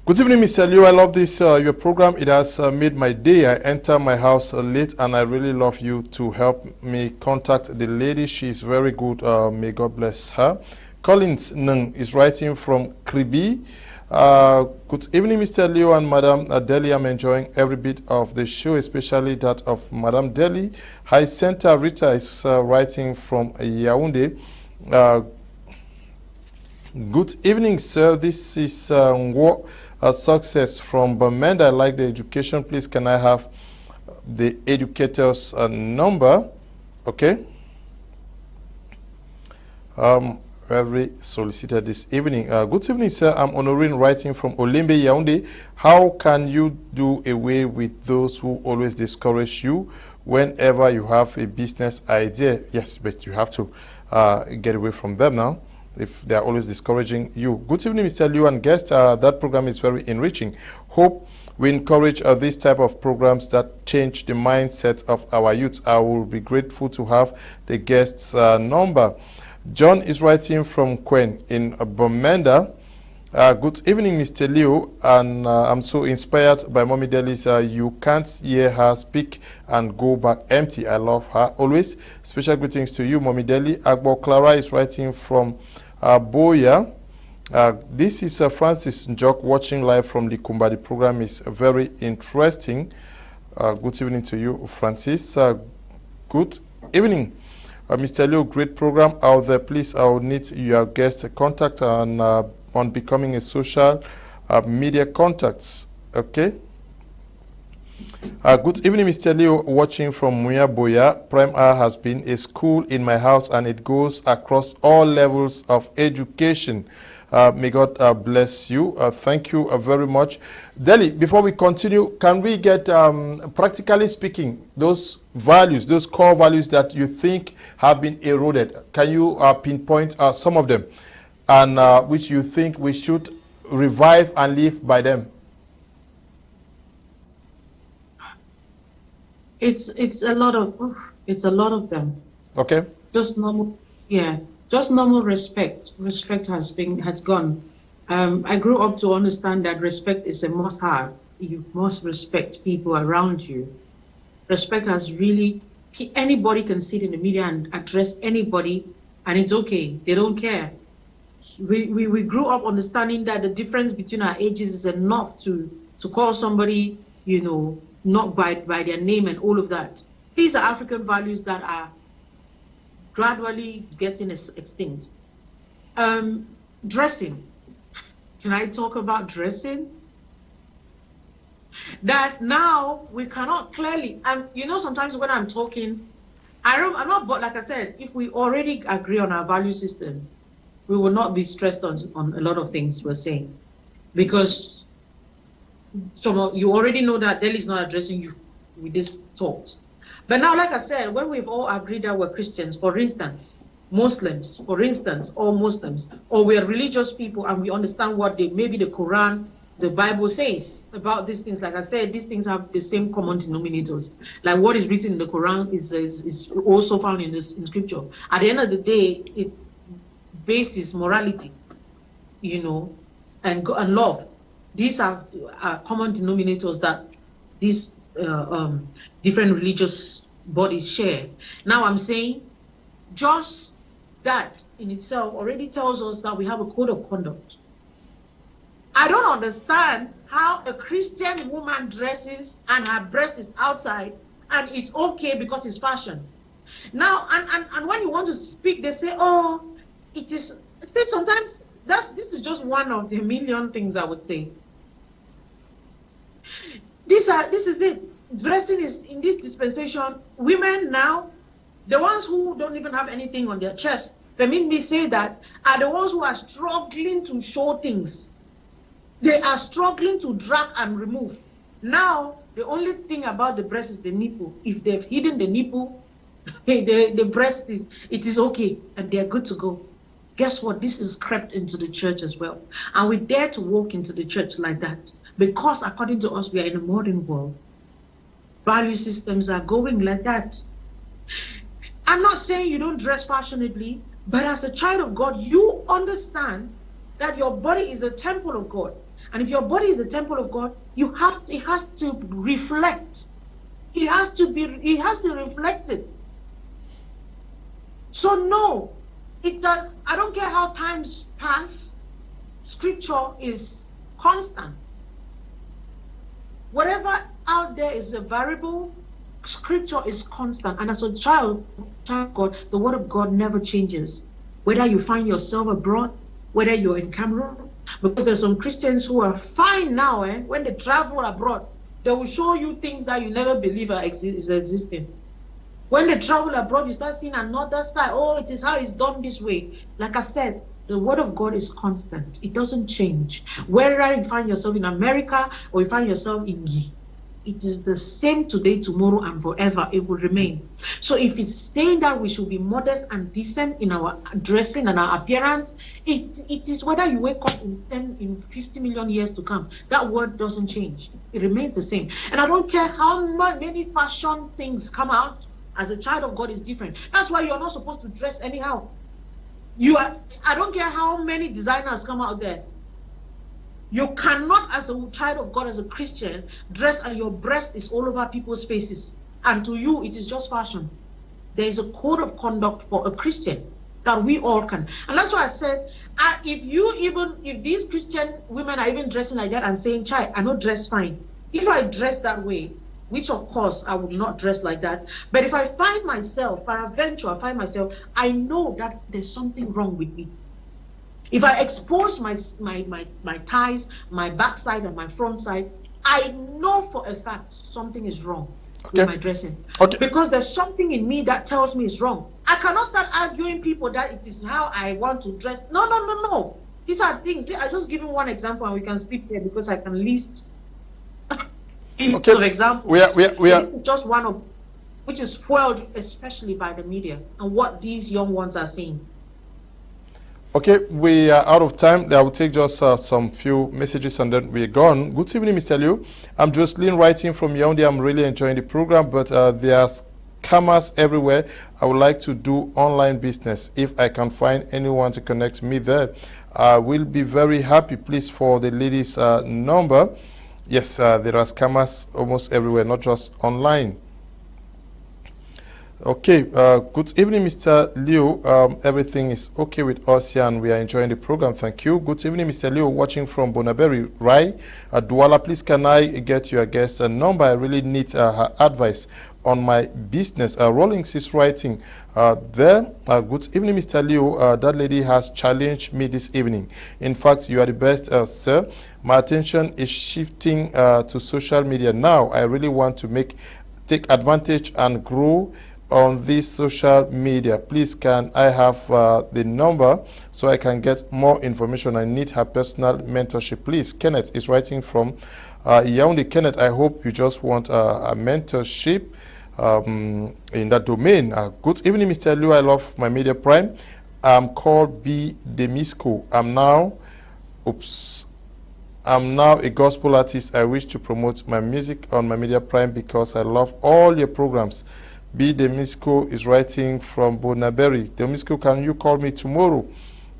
S1: Good evening, Mr. Liu. I love this, your program. It has made my day. I enter my house late, and I really love you to help me contact the lady. She's very good. May God bless her. Collins Nung is writing from Kribi. Good evening, Mr. Leo and Madam Deli. I'm enjoying every bit of the show, especially that of Madam Deli. Hi, Santa Rita is writing from Yaoundé. Good evening, sir. This is success from Bamenda. I like the education. Please, can I have the educator's number? Okay. Very solicited this evening. Good evening, sir. I'm Honorine, writing from Olimbe, Yaoundé. How can you do away with those who always discourage you whenever you have a business idea? Yes, but you have to get away from them now if they are always discouraging you. Good evening, Mr. Liu and guest. That program is very enriching. Hope we encourage this type of programs that change the mindset of our youth. I will be grateful to have the guest's number. John is writing from Quen in Bomenda. Good evening, Mr. Leo, and I'm so inspired by Mommy Deli's You Can't Hear Her Speak and Go Back Empty. I love her always. Special greetings to you, Mommy Deli. Agbo Clara is writing from Boya. This is Francis Njok watching live from the Kumba. The program is very interesting. Good evening to you, Francis. Good evening. Mr. Leo, great program out there. Please, I will need your guest contact on becoming a social media contacts. Okay. Good evening, Mr. Leo, watching from Muya Boya. Prime R has been a school in my house, and it goes across all levels of education. May God bless you. Thank you very much. Deli, before we continue, can we get, practically speaking, those values, those core values that you think have been eroded? Can you pinpoint some of them, and which you think we should revive and live by them?
S2: It's a lot of them.
S1: Okay.
S2: Just normal, yeah. Just normal respect. Respect has gone. I grew up to understand that respect is a must-have. You must respect people around you. Respect has really, anybody can sit in the media and address anybody, and it's okay. They don't care. We grew up understanding that the difference between our ages is enough to call somebody, you know, not by their name and all of that. These are African values that are gradually getting extinct. Dressing. Can I talk about dressing? That now we cannot clearly, you know, sometimes when I'm talking, I'm not, but like I said, if we already agree on our value system, we will not be stressed on a lot of things we're saying. Because you already know that Delhi is not addressing you with this talk. But now, like I said, when we've all agreed that we're Christians, for instance, Muslims, for instance, or Muslims, or we're religious people and we understand what maybe the Quran, the Bible says about these things. Like I said, these things have the same common denominators. Like what is written in the Quran is also found in scripture. At the end of the day, it bases morality, you know, and love. These are common denominators that these different religious bodies share. Now I'm saying just that in itself already tells us that we have a code of conduct. I don't understand how a Christian woman dresses and her breast is outside and it's okay because it's fashion. Now, and when you want to speak, they say, oh, it is, sometimes this is just one of the million things I would say. This is it. Dressing is in this dispensation. Women now, the ones who don't even have anything on their chest, permit me say that, are the ones who are struggling to show things. They are struggling to drag and remove. Now, the only thing about the breast is the nipple. If they've hidden the nipple, the breast it is okay, and they're good to go. Guess what? This is crept into the church as well. And we dare to walk into the church like that. Because according to us, we are in a modern world. Value systems are going like that. I'm not saying you don't dress fashionably, but as a child of God, you understand that your body is a temple of God. And if your body is the temple of God, it has to reflect. It has to reflect it. So no, it does. I don't care how times pass, scripture is constant. Whatever out there is a variable, scripture is constant. And as a child of God, the word of God never changes. Whether you find yourself abroad, whether you're in Cameroon, because there's some Christians who are fine now, when they travel abroad, they will show you things that you never believe is existing. When they travel abroad, you start seeing another style. Oh, it is how it's done this way. Like I said, the word of God is constant. It doesn't change. Whether you find yourself in America or you find yourself in Guinea, it is the same today, tomorrow, and forever. It will remain. So if it's saying that we should be modest and decent in our dressing and our appearance, it is whether you wake up in 50 million years to come. That word doesn't change. It remains the same. And I don't care how many fashion things come out. As a child of God is different. That's why you're not supposed to dress anyhow. I don't care how many designers come out there. You cannot, as a child of God, as a Christian, dress and your breast is all over people's faces. And to you, it is just fashion. There is a code of conduct for a Christian that we all can. And that's why I said, if these Christian women are even dressing like that and saying, "Child, I don't dress fine." If I dress that way, which of course I would not dress like that, but if I find myself, peradventure, I know that there's something wrong with me. If I expose my thighs, my backside and my front side, I know for a fact something is wrong with my dressing. Because there's something in me that tells me it's wrong. I cannot start arguing people that it is how I want to dress. No. These are things. I just give you one example and we can speak here because I can list of examples.
S1: We are
S2: just one of which is fueled especially by the media and what these young ones are seeing.
S1: Okay, we are out of time. I will take just some few messages and then we're gone. Good evening, Mr. Liu. I'm Jocelyn writing from Yaoundé. I'm really enjoying the program, but there's scammers everywhere. I would like to do online business. If I can find anyone to connect me there, I will be very happy. Please, for the lady's number. Yes, there are scammers almost everywhere, not just online. Okay, good evening, Mr. Liu. Everything is okay with us here and we are enjoying the program. Thank you. Good evening, Mr. Liu, watching from Bonaberi, Rai. Douala, please, can I get your guest number? I really need her advice on my business. Rawlings is writing there. Good evening, Mr. Liu. That lady has challenged me this evening. In fact, you are the best, sir. My attention is shifting to social media now. I really want to take advantage and grow on this social media. Please, can I have the number so I can get more information? I need her personal mentorship. Please, Kenneth is writing from Yaoundé. Kenneth, I hope you just want a mentorship in that domain. Good evening, Mr. Liu. I love my media prime. I'm called B. Demisco. I'm now a gospel artist. I wish to promote my music on my media prime because I love all your programs. B. Demisco is writing from Bonaberi. Demisco, can you call me tomorrow?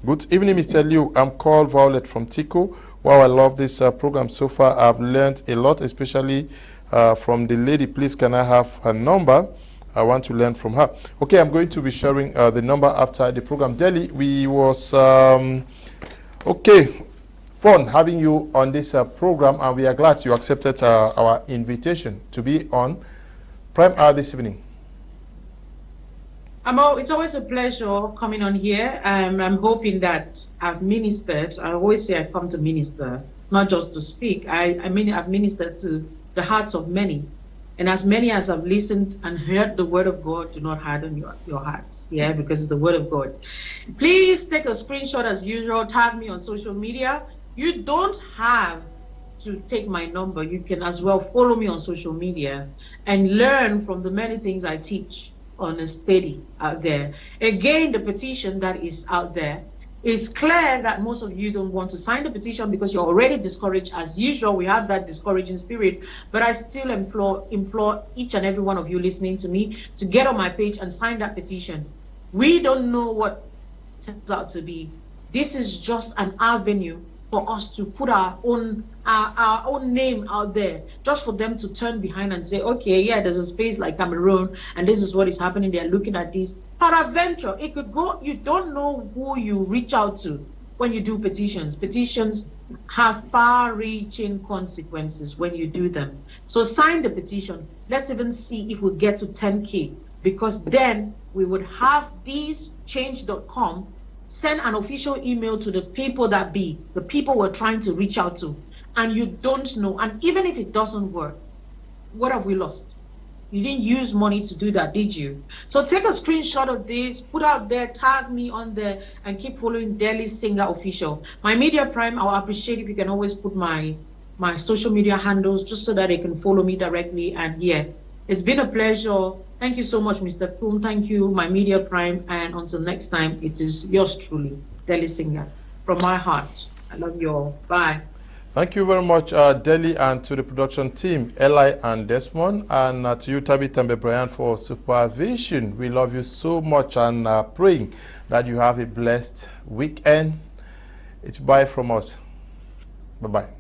S1: Good evening, Mr. Liu. I'm called Violet from Tico. Wow, I love this program so far. I've learned a lot, especially from the lady. Please, can I have her number? I want to learn from her. Okay, I'm going to be sharing the number after the program. Delhi, we was, okay, fun having you on this program, and we are glad you accepted our invitation to be on Prime Hour this evening.
S2: It's always a pleasure coming on here. I'm hoping that I've ministered. I always say I come to minister, not just to speak. I mean, I've ministered to the hearts of many. And as many as have listened and heard the word of God, do not harden your hearts. Yeah, because it's the word of God. Please take a screenshot as usual. Tag me on social media. You don't have to take my number. You can as well follow me on social media and learn from the many things I teach on a steady out there. Again, the petition that is out there, it's clear that most of you don't want to sign the petition because you're already discouraged. As usual, we have that discouraging spirit, but I still implore each and every one of you listening to me to get on my page and sign that petition. We don't know what it turns out to be. This is just an avenue for us to put our own name out there, just for them to turn behind and say, okay, yeah, there's a space like Cameroon, and this is what is happening. They're looking at this. Peradventure, it could go. You don't know who you reach out to when you do petitions. Petitions have far-reaching consequences when you do them. So sign the petition. Let's even see if we get to 10K, because then we would have these change.com send an official email to the people that be, the people we're trying to reach out to, and you don't know. And even if it doesn't work, what have we lost? You didn't use money to do that, did you? So take a screenshot of this, put out there, tag me on there, and keep following Daily Singer Official. My Media Prime, I'll appreciate if you can always put my social media handles just so that they can follow me directly. And yeah, it's been a pleasure. Thank you so much, Mr. Kum. Thank you, my Media Prime. And until next time, it is yours truly, Daily Singer. From my heart, I love you all. Bye.
S1: Thank you very much, Deli, and to the production team, Eli and Desmond, and to you, Tabitha and Brian, for supervision. We love you so much, and praying that you have a blessed weekend. It's bye from us. Bye-bye.